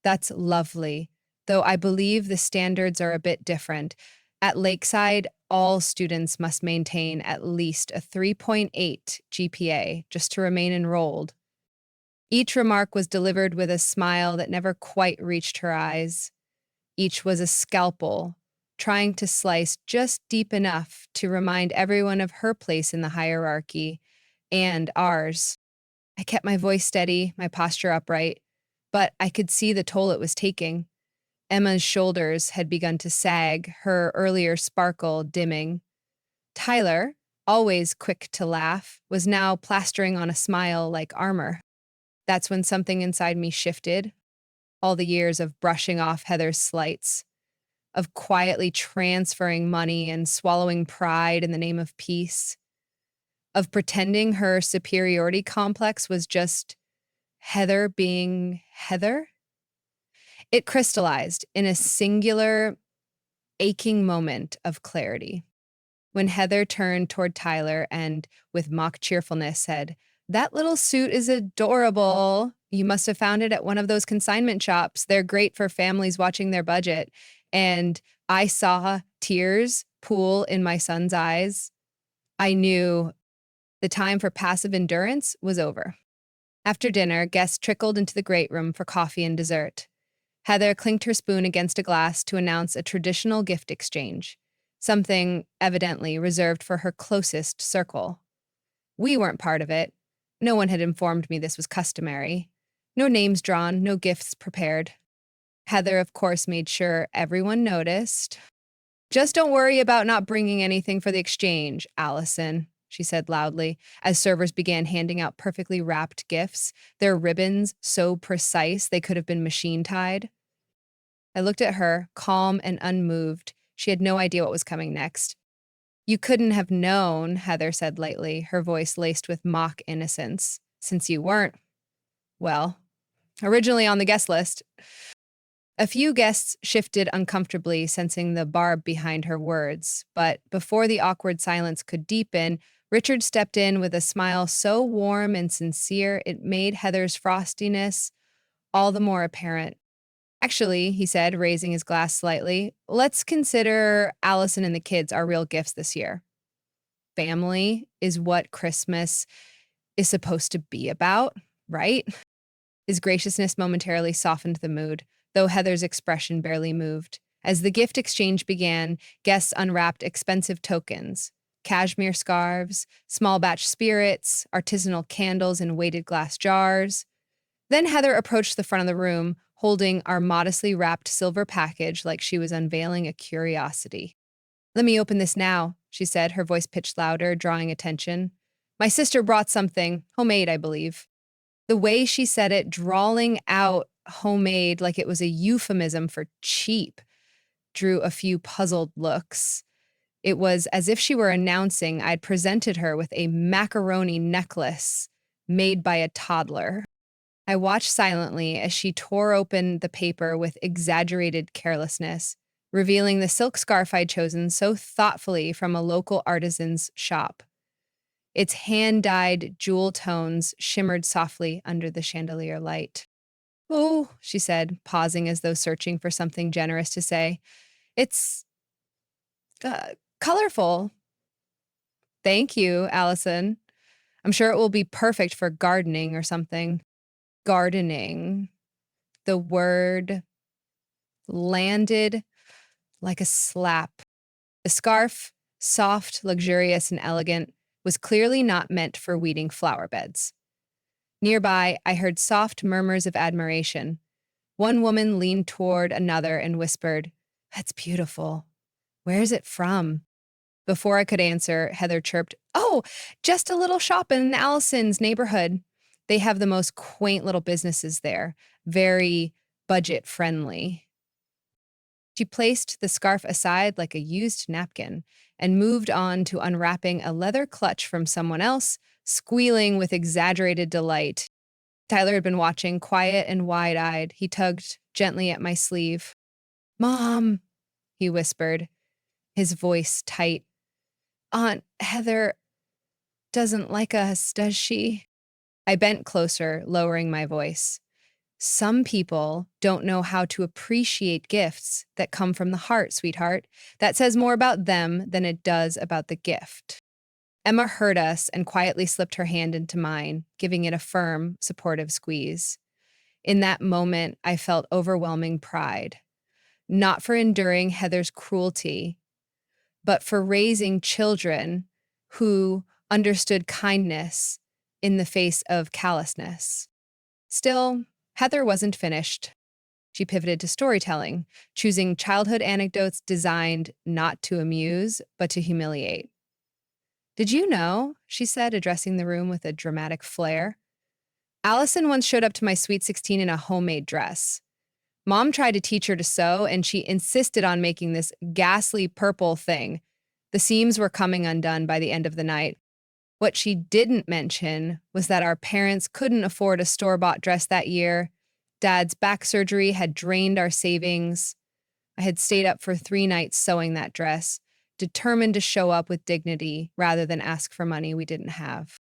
That's lovely, though I believe the standards are a bit different. At Lakeside, all students must maintain at least a 3.8 GPA just to remain enrolled. Each remark was delivered with a smile that never quite reached her eyes. Each was a scalpel, trying to slice just deep enough to remind everyone of her place in the hierarchy and ours. I kept my voice steady, my posture upright, but I could see the toll it was taking. Emma's shoulders had begun to sag, her earlier sparkle dimming. Tyler, always quick to laugh, was now plastering on a smile like armor. That's when something inside me shifted. All the years of brushing off Heather's slights, of quietly transferring money and swallowing pride in the name of peace, of pretending her superiority complex was just Heather being Heather. It crystallized in a singular, aching moment of clarity. When Heather turned toward Tyler and, with mock cheerfulness, said, "That little suit is adorable. You must have found it at one of those consignment shops. They're great for families watching their budget." And I saw tears pool in my son's eyes. I knew the time for passive endurance was over. After dinner, guests trickled into the great room for coffee and dessert. Heather clinked her spoon against a glass to announce a traditional gift exchange, something evidently reserved for her closest circle. We weren't part of it. No one had informed me this was customary. No names drawn, no gifts prepared. Heather, of course, made sure everyone noticed. "Just don't worry about not bringing anything for the exchange, Allison," she said loudly, as servers began handing out perfectly wrapped gifts, their ribbons so precise they could have been machine-tied. I looked at her, calm and unmoved. She had no idea what was coming next. "You couldn't have known," Heather said lightly, her voice laced with mock innocence, "since you weren't, well, originally on the guest list." A few guests shifted uncomfortably, sensing the barb behind her words, but before the awkward silence could deepen, Richard stepped in with a smile so warm and sincere it made Heather's frostiness all the more apparent. Actually, he said, raising his glass slightly, let's consider Allison and the kids our real gifts this year. Family is what Christmas is supposed to be about, right? His graciousness momentarily softened the mood, though Heather's expression barely moved. As the gift exchange began, guests unwrapped expensive tokens, cashmere scarves, small batch spirits, artisanal candles in weighted glass jars. Then Heather approached the front of the room, holding our modestly wrapped silver package like she was unveiling a curiosity. Let me open this now, she said, her voice pitched louder, drawing attention. My sister brought something, homemade, I believe. The way she said it, drawling out homemade like it was a euphemism for cheap, drew a few puzzled looks. It was as if she were announcing I'd presented her with a macaroni necklace made by a toddler. I watched silently as she tore open the paper with exaggerated carelessness, revealing the silk scarf I'd chosen so thoughtfully from a local artisan's shop. Its hand-dyed jewel tones shimmered softly under the chandelier light. Oh, she said, pausing as though searching for something generous to say. It's colorful. Thank you, Allison. I'm sure it will be perfect for gardening or something. Gardening. The word landed like a slap. The scarf, soft, luxurious, and elegant, was clearly not meant for weeding flower beds. Nearby, I heard soft murmurs of admiration. One woman leaned toward another and whispered, That's beautiful. Where is it from? Before I could answer, Heather chirped, Oh, just a little shop in Allison's neighborhood. They have the most quaint little businesses there, very budget friendly. She placed the scarf aside like a used napkin and moved on to unwrapping a leather clutch from someone else, squealing with exaggerated delight. Tyler had been watching, quiet and wide-eyed. He tugged gently at my sleeve. Mom, he whispered, his voice tight. Aunt Heather doesn't like us, does she? I bent closer, lowering my voice. Some people don't know how to appreciate gifts that come from the heart, sweetheart. That says more about them than it does about the gift. Emma heard us and quietly slipped her hand into mine, giving it a firm, supportive squeeze. In that moment, I felt overwhelming pride, not for enduring Heather's cruelty, but for raising children who understood kindness in the face of callousness. Still, Heather wasn't finished. She pivoted to storytelling, choosing childhood anecdotes designed not to amuse, but to humiliate. Did you know, she said, addressing the room with a dramatic flair, Allison once showed up to my Sweet 16 in a homemade dress. Mom tried to teach her to sew, and she insisted on making this ghastly purple thing. The seams were coming undone by the end of the night. What she didn't mention was that our parents couldn't afford a store-bought dress that year. Dad's back surgery had drained our savings. I had stayed up for 3 nights sewing that dress, determined to show up with dignity rather than ask for money we didn't have.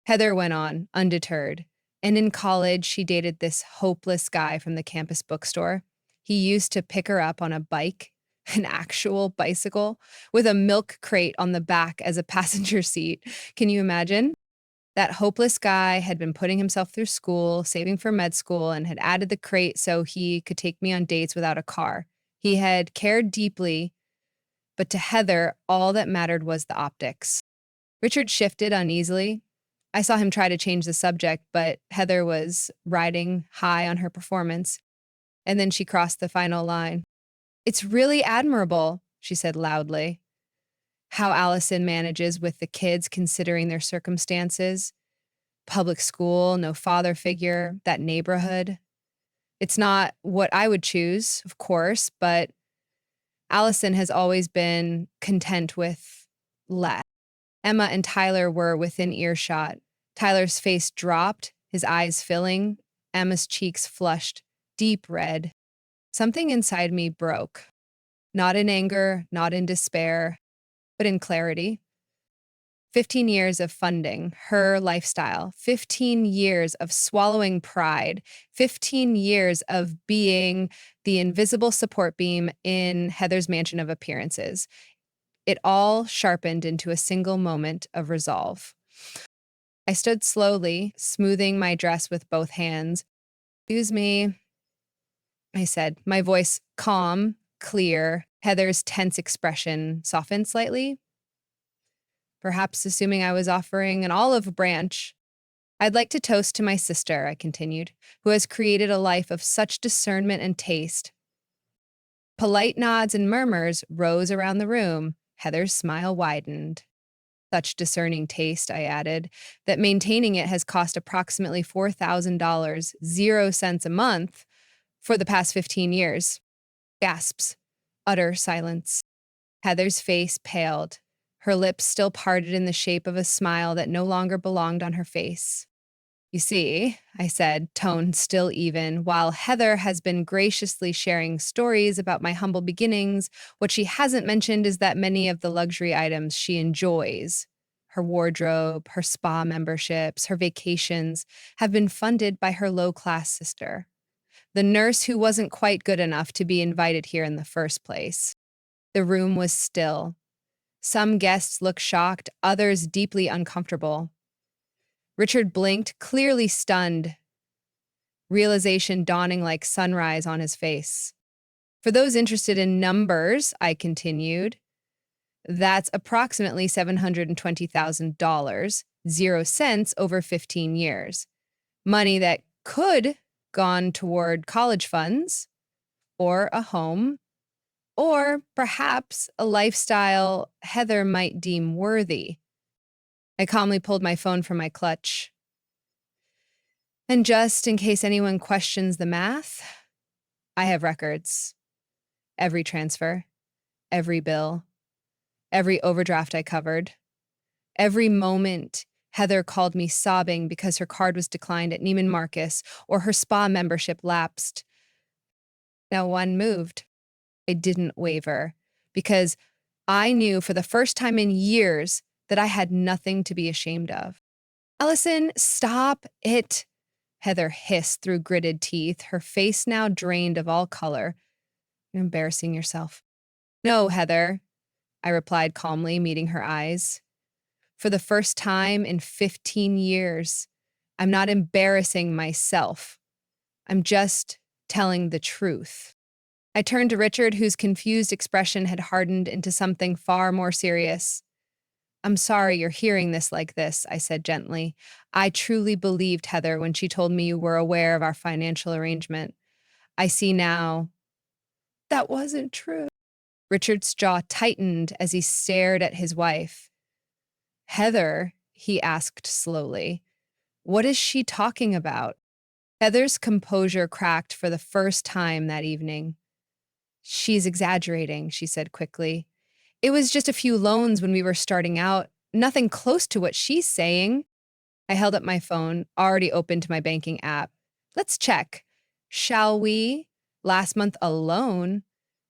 Heather went on, undeterred. And in college, she dated this hopeless guy from the campus bookstore. He used to pick her up on a bike, an actual bicycle, with a milk crate on the back as a passenger seat. Can you imagine? That hopeless guy had been putting himself through school, saving for med school, and had added the crate so he could take me on dates without a car. He had cared deeply, but to Heather, all that mattered was the optics. Richard shifted uneasily. I saw him try to change the subject, but Heather was riding high on her performance, and then she crossed the final line. It's really admirable, she said loudly, how Allison manages with the kids considering their circumstances. Public school, no father figure, that neighborhood. It's not what I would choose, of course, but Allison has always been content with less. Emma and Tyler were within earshot. Tyler's face dropped, his eyes filling. Emma's cheeks flushed, deep red. Something inside me broke. Not in anger, not in despair, but in clarity. 15 years of funding her lifestyle, 15 years of swallowing pride, 15 years of being the invisible support beam in Heather's mansion of appearances. It all sharpened into a single moment of resolve. I stood slowly, smoothing my dress with both hands. "Excuse me," I said, my voice calm, clear. Heather's tense expression softened slightly, perhaps assuming I was offering an olive branch. "I'd like to toast to my sister," I continued, "who has created a life of such discernment and taste." Polite nods and murmurs rose around the room. Heather's smile widened. "Such discerning taste," I added, "that maintaining it has cost approximately $4,000, 0 cents a month, for the past 15 years. Gasps. Utter silence. Heather's face paled, her lips still parted in the shape of a smile that no longer belonged on her face. "You see," I said, tone still even, "while Heather has been graciously sharing stories about my humble beginnings, what she hasn't mentioned is that many of the luxury items she enjoys, her wardrobe, her spa memberships, her vacations, have been funded by her low-class sister, the nurse who wasn't quite good enough to be invited here in the first place." The room was still. Some guests looked shocked, others deeply uncomfortable. Richard blinked, clearly stunned, realization dawning like sunrise on his face. "For those interested in numbers," I continued, "that's approximately $720,000, 0 cents over 15 years. Money that could gone toward college funds, or a home, or perhaps a lifestyle Heather might deem worthy." I calmly pulled my phone from my clutch. "And just in case anyone questions the math, I have records. Every transfer, every bill, every overdraft I covered, every moment Heather called me sobbing because her card was declined at Neiman Marcus or her spa membership lapsed. No one moved. I didn't waver because I knew for the first time in years that I had nothing to be ashamed of. "Allison, stop it," Heather hissed through gritted teeth, her face now drained of all color. "You're embarrassing yourself." "No, Heather," I replied calmly, meeting her eyes. "For the first time in 15 years, I'm not embarrassing myself. I'm just telling the truth." I turned to Richard, whose confused expression had hardened into something far more serious. "I'm sorry you're hearing this like this," I said gently. "I truly believed Heather when she told me you were aware of our financial arrangement. I see now that wasn't true." Richard's jaw tightened as he stared at his wife. "Heather," he asked slowly, "what is she talking about?" Heather's composure cracked for the first time that evening. "She's exaggerating," she said quickly. "It was just a few loans when we were starting out, nothing close to what she's saying." I held up my phone, already open to my banking app. "Let's check. Shall we? Last month alone,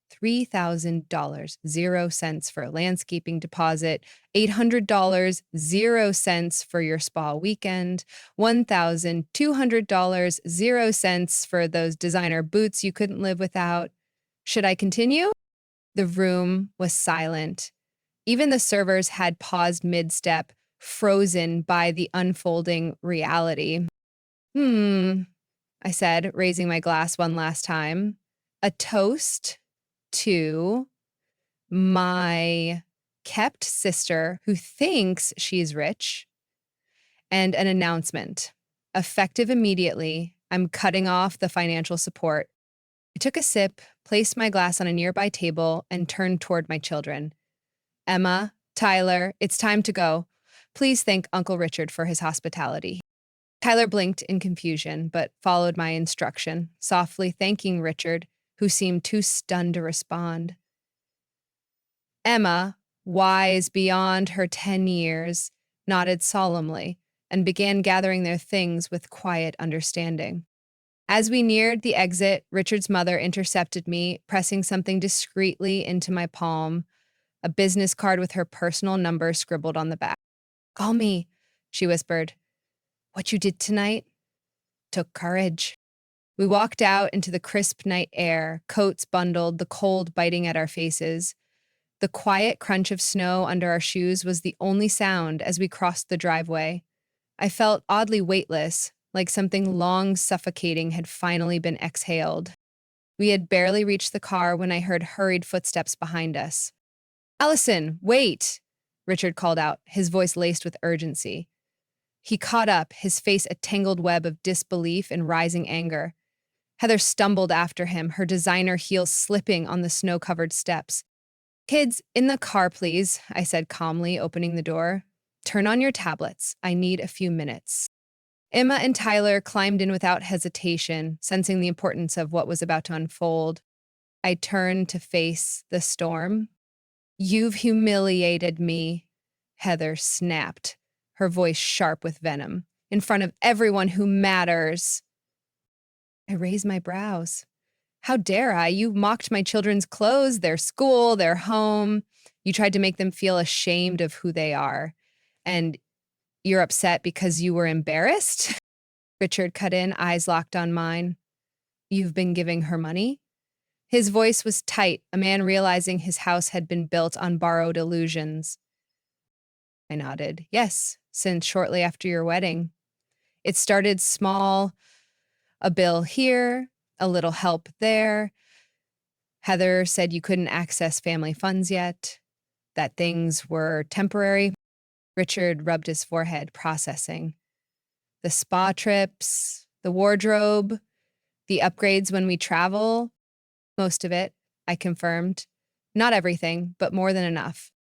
$3,000, 0 cents for a landscaping deposit, $800, 0 cents for your spa weekend, $1,200, 0 cents for those designer boots you couldn't live without. Should I continue?" The room was silent. Even the servers had paused mid-step, frozen by the unfolding reality. I said, raising my glass one last time. "A toast to my kept sister who thinks she's rich, and an announcement. Effective immediately, I'm cutting off the financial support." I took a sip, placed my glass on a nearby table, and turned toward my children. "Emma, Tyler, it's time to go. Please thank Uncle Richard for his hospitality." Tyler blinked in confusion, but followed my instruction, softly thanking Richard, who seemed too stunned to respond. Emma, wise beyond her 10 years, nodded solemnly and began gathering their things with quiet understanding. As we neared the exit, Richard's mother intercepted me, pressing something discreetly into my palm, a business card with her personal number scribbled on the back. Call me, she whispered. What you did tonight took courage. We walked out into the crisp night air, coats bundled, the cold biting at our faces. The quiet crunch of snow under our shoes was the only sound as we crossed the driveway. I felt oddly weightless, like something long suffocating had finally been exhaled. We had barely reached the car when I heard hurried footsteps behind us. Allison, wait! Richard called out, his voice laced with urgency. He caught up, his face a tangled web of disbelief and rising anger. Heather stumbled after him, her designer heels slipping on the snow-covered steps. Kids, in the car, please, I said calmly, opening the door. Turn on your tablets. I need a few minutes. Emma and Tyler climbed in without hesitation, sensing the importance of what was about to unfold. I turned to face the storm. You've humiliated me, Heather snapped, her voice sharp with venom, in front of everyone who matters. I raised my brows. How dare I? You mocked my children's clothes, their school, their home. You tried to make them feel ashamed of who they are. And you're upset because you were embarrassed? Richard cut in, eyes locked on mine. You've been giving her money? His voice was tight, a man realizing his house had been built on borrowed illusions. I nodded. Yes, since shortly after your wedding. It started small, a bill here, a little help there. Heather said you couldn't access family funds yet, that things were temporary. Richard rubbed his forehead, processing. The spa trips, the wardrobe, the upgrades when we travel. Most of it, I confirmed. Not everything, but more than enough.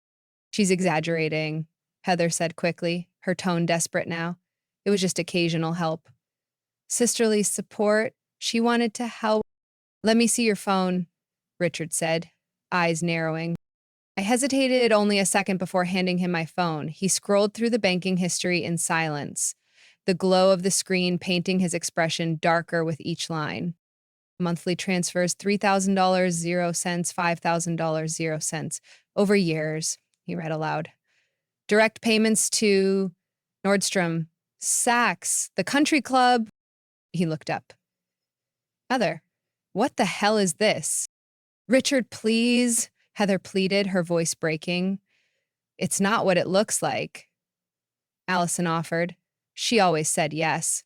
She's exaggerating, Heather said quickly, her tone desperate now. It was just occasional help. Sisterly support. She wanted to help. Let me see your phone, Richard said, eyes narrowing. I hesitated only a second before handing him my phone. He scrolled through the banking history in silence, the glow of the screen painting his expression darker with each line. Monthly transfers $3,000, 0 cents, $5,000, 0 cents. Over years, he read aloud. Direct payments to Nordstrom, Saks, the country club. He looked up. Heather, what the hell is this? Richard, please, Heather pleaded, her voice breaking. It's not what it looks like. Allison offered. She always said yes.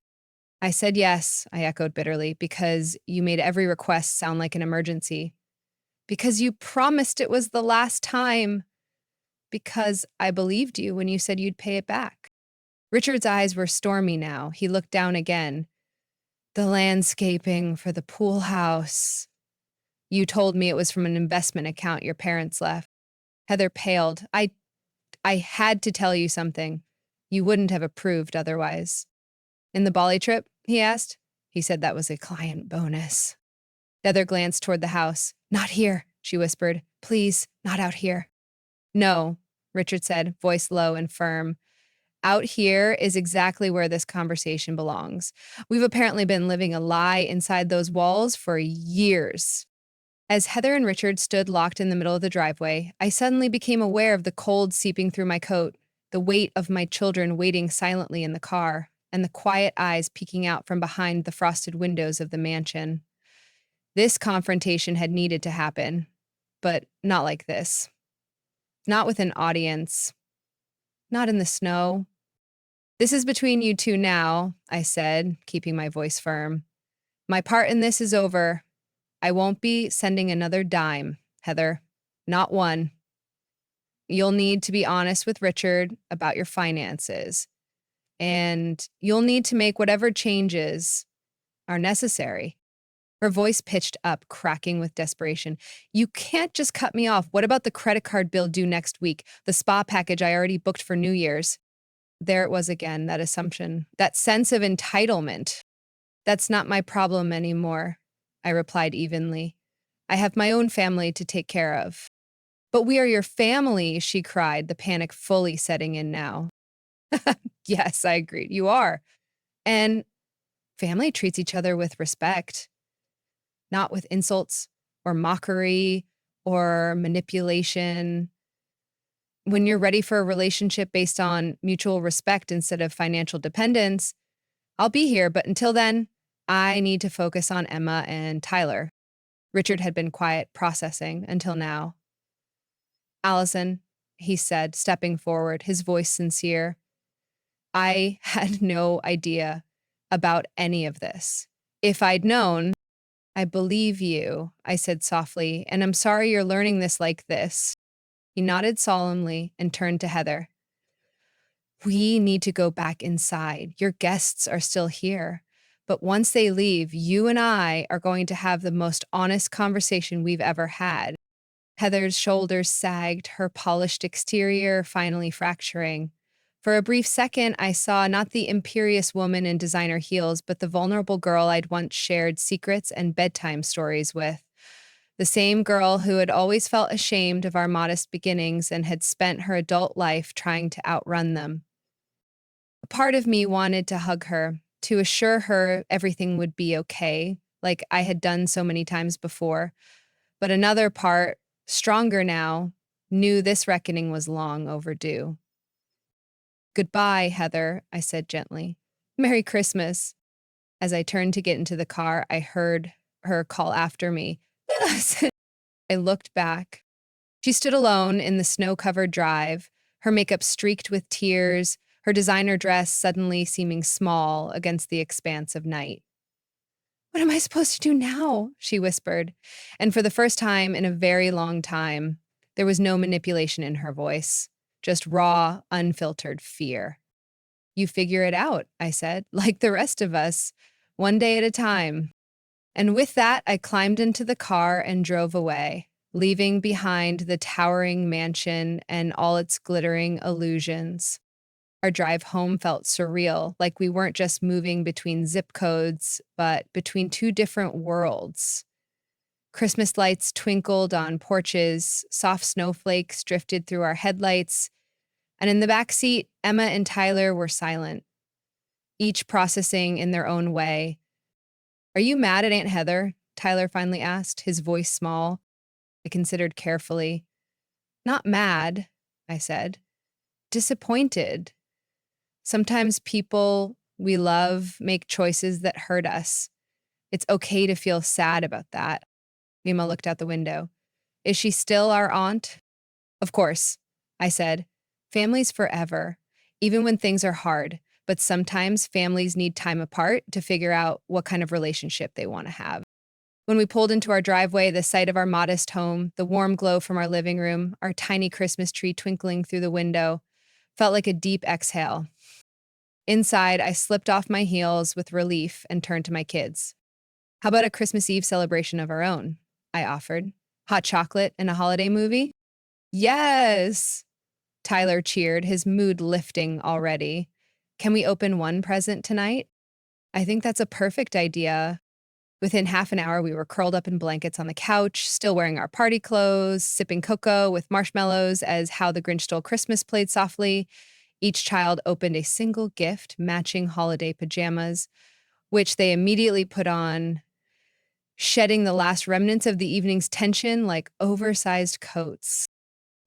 I said yes, I echoed bitterly, because you made every request sound like an emergency. Because you promised it was the last time. Because I believed you when you said you'd pay it back. Richard's eyes were stormy now. He looked down again. The landscaping for the pool house. You told me it was from an investment account your parents left. Heather paled. I had to tell you something. You wouldn't have approved otherwise. In the Bali trip? He asked. He said that was a client bonus. Heather glanced toward the house. Not here, she whispered. Please, not out here. No, Richard said, voice low and firm. Out here is exactly where this conversation belongs. We've apparently been living a lie inside those walls for years. As Heather and Richard stood locked in the middle of the driveway, I suddenly became aware of the cold seeping through my coat, the weight of my children waiting silently in the car, and the quiet eyes peeking out from behind the frosted windows of the mansion. This confrontation had needed to happen, but not like this. Not with an audience. Not in the snow. This is between you two now, I said, keeping my voice firm. My part in this is over. I won't be sending another dime, Heather. Not one. You'll need to be honest with Richard about your finances. And you'll need to make whatever changes are necessary. Her voice pitched up, cracking with desperation. You can't just cut me off. What about the credit card bill due next week? The spa package I already booked for New Year's? There it was again, that assumption, that sense of entitlement. That's not my problem anymore, I replied evenly. I have my own family to take care of. But we are your family, she cried, the panic fully setting in now. Yes, I agreed. You are. And family treats each other with respect, not with insults or mockery or manipulation. When you're ready for a relationship based on mutual respect instead of financial dependence, I'll be here. But until then, I need to focus on Emma and Tyler. Richard had been quiet, processing until now. Allison, he said, stepping forward, his voice sincere, I had no idea about any of this. If I'd known, I believe you, I said softly, and I'm sorry you're learning this like this. He nodded solemnly and turned to Heather. We need to go back inside. Your guests are still here. But once they leave, you and I are going to have the most honest conversation we've ever had. Heather's shoulders sagged, her polished exterior finally fracturing. For a brief second, I saw not the imperious woman in designer heels, but the vulnerable girl I'd once shared secrets and bedtime stories with. The same girl who had always felt ashamed of our modest beginnings and had spent her adult life trying to outrun them. A part of me wanted to hug her, to assure her everything would be okay, like I had done so many times before. But another part, stronger now, knew this reckoning was long overdue. Goodbye, Heather, I said gently. Merry Christmas. As I turned to get into the car, I heard her call after me. I looked back. She stood alone in the snow-covered drive, her makeup streaked with tears, her designer dress suddenly seeming small against the expanse of night. What am I supposed to do now? She whispered, and for the first time in a very long time, there was no manipulation in her voice, just raw, unfiltered fear. You figure it out, I said, like the rest of us, one day at a time. And with that, I climbed into the car and drove away, leaving behind the towering mansion and all its glittering illusions. Our drive home felt surreal, like we weren't just moving between zip codes, but between two different worlds. Christmas lights twinkled on porches, soft snowflakes drifted through our headlights, and in the back seat, Emma and Tyler were silent, each processing in their own way. Are you mad at Aunt Heather? Tyler finally asked, his voice small. I considered carefully. Not mad, I said. Disappointed. Sometimes people we love make choices that hurt us. It's okay to feel sad about that. Mima looked out the window. Is she still our aunt? Of course, I said. Family's forever, even when things are hard. But sometimes families need time apart to figure out what kind of relationship they want to have. When we pulled into our driveway, the sight of our modest home, the warm glow from our living room, our tiny Christmas tree twinkling through the window, felt like a deep exhale. Inside, I slipped off my heels with relief and turned to my kids. How about a Christmas Eve celebration of our own? I offered. Hot chocolate and a holiday movie? Yes! Tyler cheered, his mood lifting already. Can we open one present tonight? I think that's a perfect idea. Within half an hour, we were curled up in blankets on the couch, still wearing our party clothes, sipping cocoa with marshmallows as How the Grinch Stole Christmas played softly. Each child opened a single gift, matching holiday pajamas, which they immediately put on, shedding the last remnants of the evening's tension like oversized coats.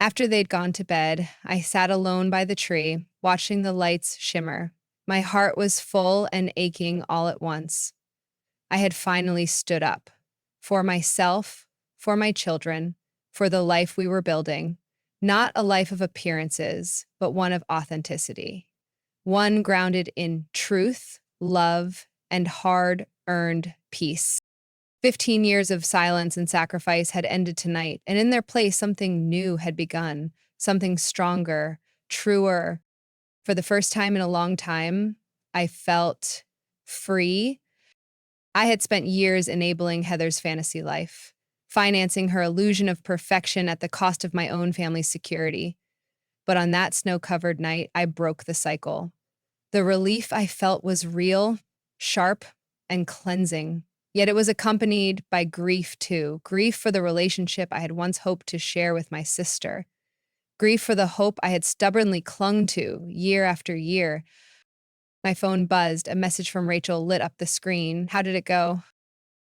After they'd gone to bed, I sat alone by the tree, watching the lights shimmer. My heart was full and aching all at once. I had finally stood up. For myself, for my children, for the life we were building. Not a life of appearances, but one of authenticity. One grounded in truth, love, and hard-earned peace. 15 years of silence and sacrifice had ended tonight, and in their place, something new had begun, something stronger, truer. For the first time in a long time, I felt free. I had spent years enabling Heather's fantasy life, financing her illusion of perfection at the cost of my own family's security. But on that snow-covered night, I broke the cycle. The relief I felt was real, sharp, and cleansing. Yet it was accompanied by grief, too. Grief for the relationship I had once hoped to share with my sister. Grief for the hope I had stubbornly clung to year after year. My phone buzzed. A message from Rachel lit up the screen. How did it go?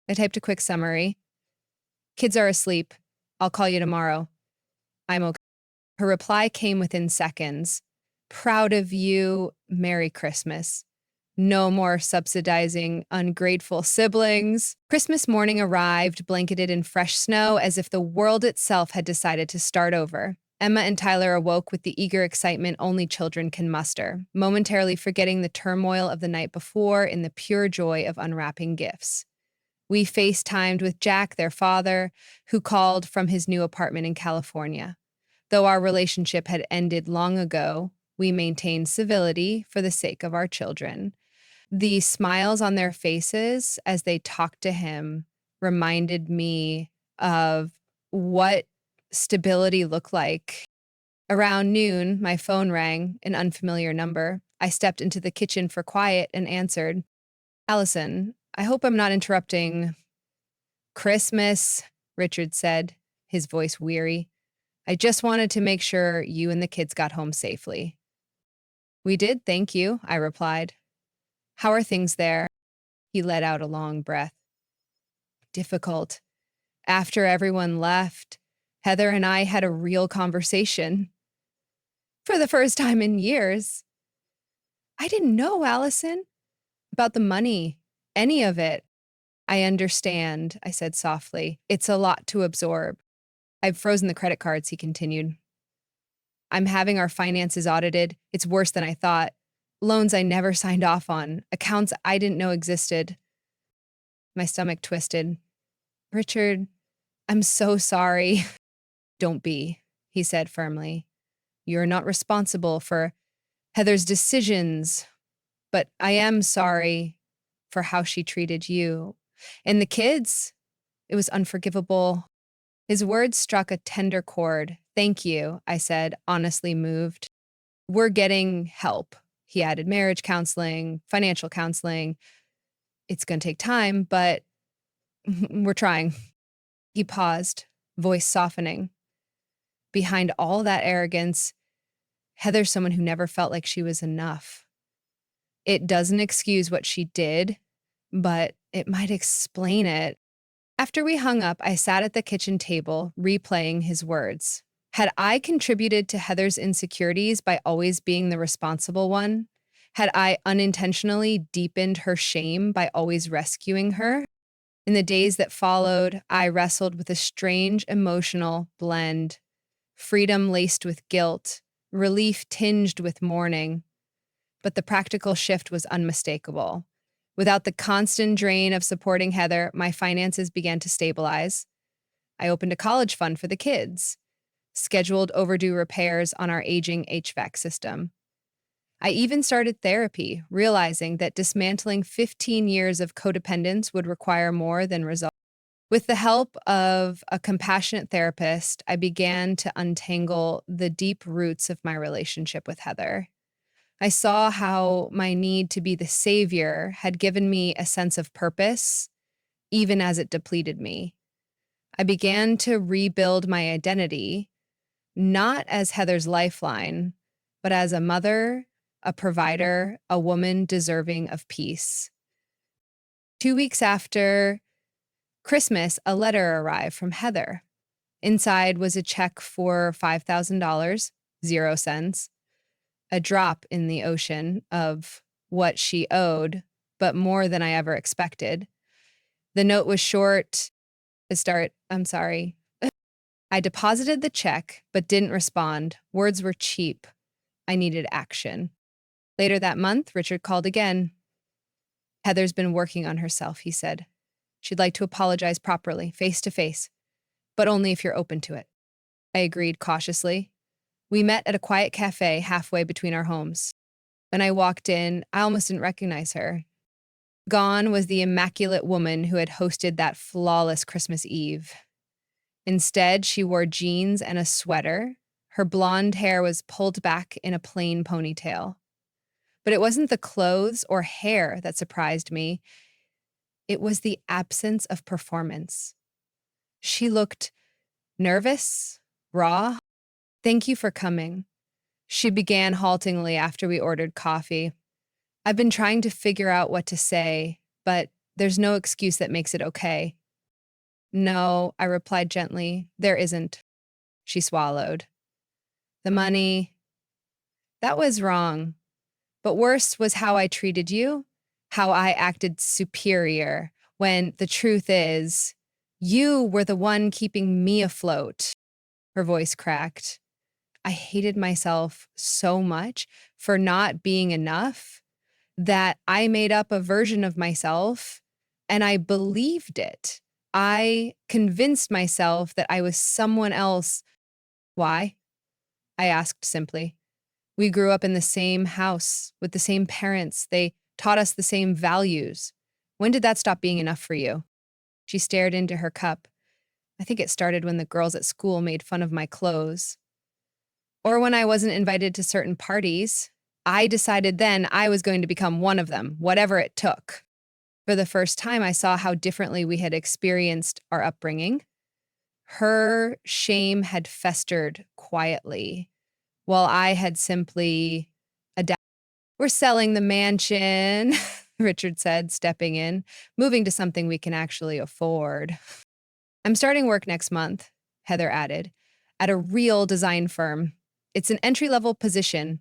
I typed a quick summary. Kids are asleep. I'll call you tomorrow. I'm okay. Her reply came within seconds. Proud of you. Merry Christmas. No more subsidizing ungrateful siblings. Christmas morning arrived, blanketed in fresh snow, as if the world itself had decided to start over. Emma and Tyler awoke with the eager excitement only children can muster, momentarily forgetting the turmoil of the night before in the pure joy of unwrapping gifts. We FaceTimed with Jack, their father, who called from his new apartment in California. Though our relationship had ended long ago, we maintained civility for the sake of our children. The smiles on their faces as they talked to him reminded me of what stability looked like. Around noon, my phone rang, an unfamiliar number. I stepped into the kitchen for quiet and answered. Allison, I hope I'm not interrupting Christmas, Richard said, his voice weary. I just wanted to make sure you and the kids got home safely. We did, thank you, I replied. How are things there? He let out a long breath. Difficult. After everyone left, Heather and I had a real conversation. For the first time in years. I didn't know, Allison, about the money, any of it. I understand, I said softly. It's a lot to absorb. I've frozen the credit cards, he continued. I'm having our finances audited. It's worse than I thought. Loans I never signed off on, accounts I didn't know existed. My stomach twisted. Richard, I'm so sorry. Don't be, he said firmly. You're not responsible for Heather's decisions, but I am sorry for how she treated you. And the kids, it was unforgivable. His words struck a tender chord. Thank you, I said, honestly moved. We're getting help, he added, marriage counseling, financial counseling. It's going to take time, but we're trying. He paused, voice softening. Behind all that arrogance, Heather's someone who never felt like she was enough. It doesn't excuse what she did, but it might explain it. After we hung up, I sat at the kitchen table, replaying his words. Had I contributed to Heather's insecurities by always being the responsible one? Had I unintentionally deepened her shame by always rescuing her? In the days that followed, I wrestled with a strange emotional blend, freedom laced with guilt, relief tinged with mourning. But the practical shift was unmistakable. Without the constant drain of supporting Heather, my finances began to stabilize. I opened a college fund for the kids, scheduled overdue repairs on our aging HVAC system. I even started therapy, realizing that dismantling 15 years of codependence would require more than results. With the help of a compassionate therapist, I began to untangle the deep roots of my relationship with Heather. I saw how my need to be the savior had given me a sense of purpose, even as it depleted me. I began to rebuild my identity, not as Heather's lifeline, but as a mother, a provider, a woman deserving of peace. 2 weeks after Christmas, a letter arrived from Heather. Inside was a check for $5,000, 0 cents, a drop in the ocean of what she owed, but more than I ever expected. The note was short. I'm sorry. I deposited the check, but didn't respond. Words were cheap. I needed action. Later that month, Richard called again. Heather's been working on herself, he said. She'd like to apologize properly, face to face, but only if you're open to it. I agreed cautiously. We met at a quiet cafe halfway between our homes. When I walked in, I almost didn't recognize her. Gone was the immaculate woman who had hosted that flawless Christmas Eve. Instead, she wore jeans and a sweater. Her blonde hair was pulled back in a plain ponytail. But it wasn't the clothes or hair that surprised me. It was the absence of performance. She looked nervous, raw. Thank you for coming, she began haltingly after we ordered coffee. I've been trying to figure out what to say, but there's no excuse that makes it okay. No, I replied gently, there isn't. She swallowed. The money, that was wrong. But worse was how I treated you, how I acted superior, when the truth is, you were the one keeping me afloat. Her voice cracked. I hated myself so much for not being enough that I made up a version of myself and I believed it. I convinced myself that I was someone else. Why? I asked simply. We grew up in the same house with the same parents. They taught us the same values. When did that stop being enough for you? She stared into her cup. I think it started when the girls at school made fun of my clothes. Or when I wasn't invited to certain parties. I decided then I was going to become one of them, whatever it took. For the first time, I saw how differently we had experienced our upbringing. Her shame had festered quietly, while I had simply adapted. We're selling the mansion, Richard said, stepping in, moving to something we can actually afford. I'm starting work next month, Heather added, at a real design firm. It's an entry-level position,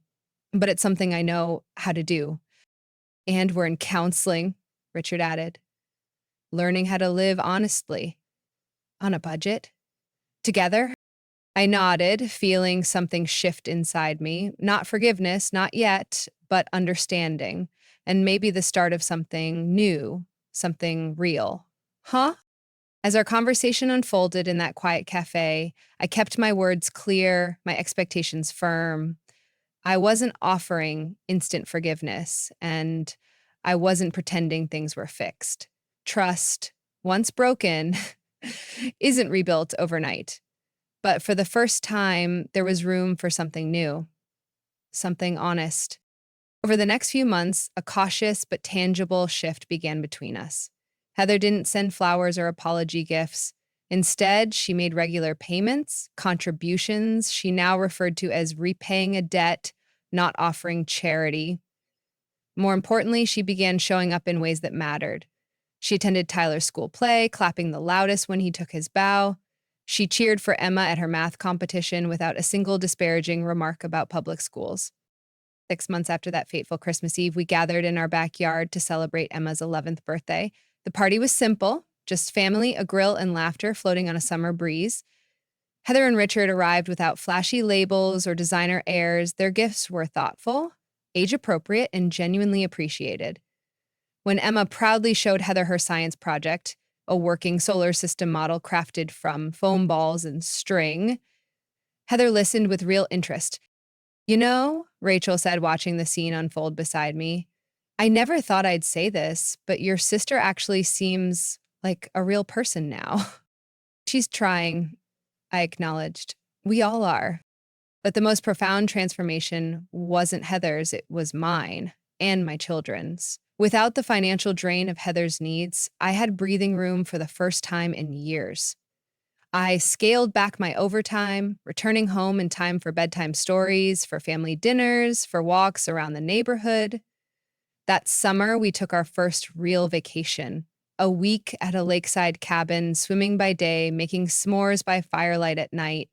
but it's something I know how to do. And we're in counseling, Richard added, learning how to live honestly, on a budget. Together? I nodded, feeling something shift inside me. Not forgiveness, not yet, but understanding. And maybe the start of something new, something real. Huh? As our conversation unfolded in that quiet cafe, I kept my words clear, my expectations firm. I wasn't offering instant forgiveness, and I wasn't pretending things were fixed. Trust, once broken, isn't rebuilt overnight. But for the first time, there was room for something new, something honest. Over the next few months, a cautious but tangible shift began between us. Heather didn't send flowers or apology gifts. Instead, she made regular payments, contributions she now referred to as repaying a debt, not offering charity. More importantly, she began showing up in ways that mattered. She attended Tyler's school play, clapping the loudest when he took his bow. She cheered for Emma at her math competition without a single disparaging remark about public schools. 6 months after that fateful Christmas Eve, we gathered in our backyard to celebrate Emma's 11th birthday. The party was simple, just family, a grill, and laughter floating on a summer breeze. Heather and Richard arrived without flashy labels or designer airs. Their gifts were thoughtful, age-appropriate, and genuinely appreciated. When Emma proudly showed Heather her science project, a working solar system model crafted from foam balls and string, Heather listened with real interest. You know, Rachel said, watching the scene unfold beside me, I never thought I'd say this, but your sister actually seems like a real person now. She's trying, I acknowledged. We all are. But the most profound transformation wasn't Heather's, it was mine and my children's. Without the financial drain of Heather's needs, I had breathing room for the first time in years. I scaled back my overtime, returning home in time for bedtime stories, for family dinners, for walks around the neighborhood. That summer, we took our first real vacation, a week at a lakeside cabin, swimming by day, making s'mores by firelight at night.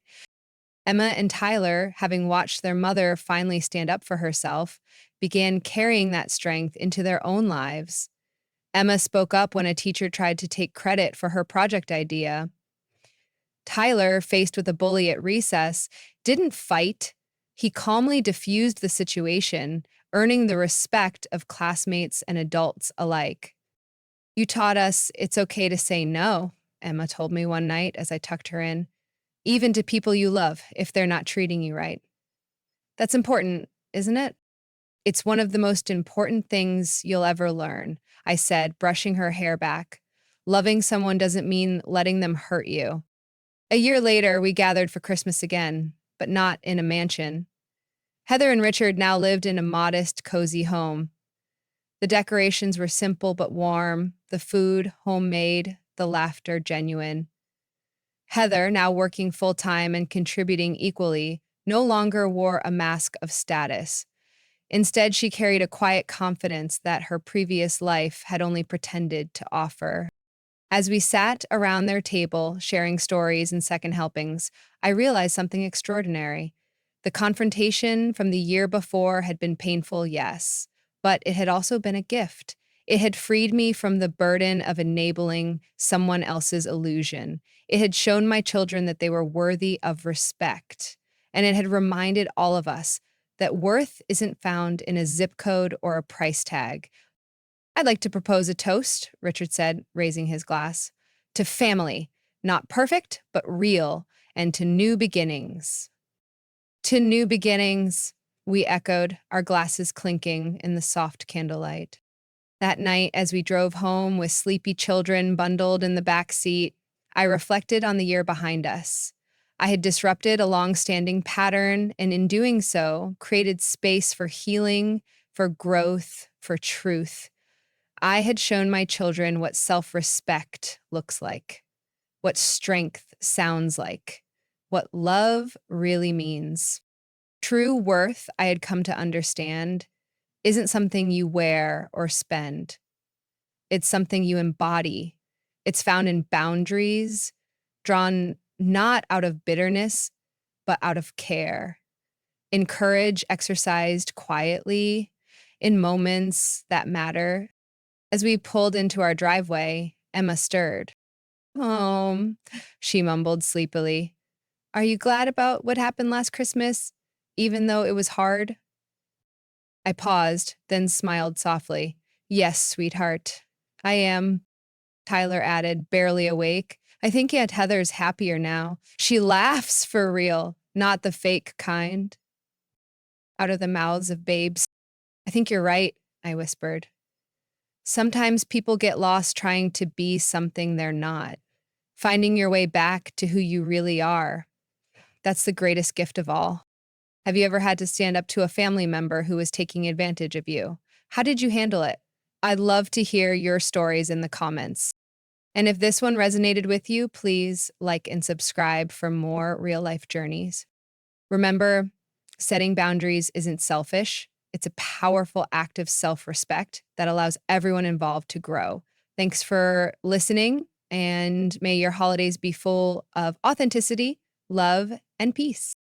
Emma and Tyler, having watched their mother finally stand up for herself, began carrying that strength into their own lives. Emma spoke up when a teacher tried to take credit for her project idea. Tyler, faced with a bully at recess, didn't fight. He calmly diffused the situation, earning the respect of classmates and adults alike. You taught us it's okay to say no, Emma told me one night as I tucked her in, even to people you love if they're not treating you right. That's important, isn't it? It's one of the most important things you'll ever learn, I said, brushing her hair back. Loving someone doesn't mean letting them hurt you. A year later, we gathered for Christmas again, but not in a mansion. Heather and Richard now lived in a modest, cozy home. The decorations were simple but warm, the food homemade, the laughter genuine. Heather, now working full-time and contributing equally, no longer wore a mask of status. Instead, she carried a quiet confidence that her previous life had only pretended to offer. As we sat around their table, sharing stories and second helpings, I realized something extraordinary. The confrontation from the year before had been painful, yes, but it had also been a gift. It had freed me from the burden of enabling someone else's illusion. It had shown my children that they were worthy of respect. And it had reminded all of us that worth isn't found in a zip code or a price tag. I'd like to propose a toast, Richard said, raising his glass, to family, not perfect, but real, and to new beginnings. To new beginnings, we echoed, our glasses clinking in the soft candlelight. That night, as we drove home with sleepy children bundled in the back seat, I reflected on the year behind us. I had disrupted a long-standing pattern, and in doing so, created space for healing, for growth, for truth. I had shown my children what self-respect looks like, what strength sounds like, what love really means. True worth, I had come to understand, isn't something you wear or spend. It's something you embody. It's found in boundaries, drawn not out of bitterness, but out of care. In courage exercised quietly, in moments that matter. As we pulled into our driveway, Emma stirred. Home, she mumbled sleepily. Are you glad about what happened last Christmas, even though it was hard? I paused, then smiled softly. Yes, sweetheart. I am, Tyler added, barely awake. I think Aunt Heather's happier now. She laughs for real, not the fake kind. Out of the mouths of babes. I think you're right, I whispered. Sometimes people get lost trying to be something they're not, finding your way back to who you really are. That's the greatest gift of all. Have you ever had to stand up to a family member who was taking advantage of you? How did you handle it? I'd love to hear your stories in the comments. And if this one resonated with you, please like and subscribe for more real life journeys. Remember, setting boundaries isn't selfish. It's a powerful act of self-respect that allows everyone involved to grow. Thanks for listening, and may your holidays be full of authenticity, love, and peace.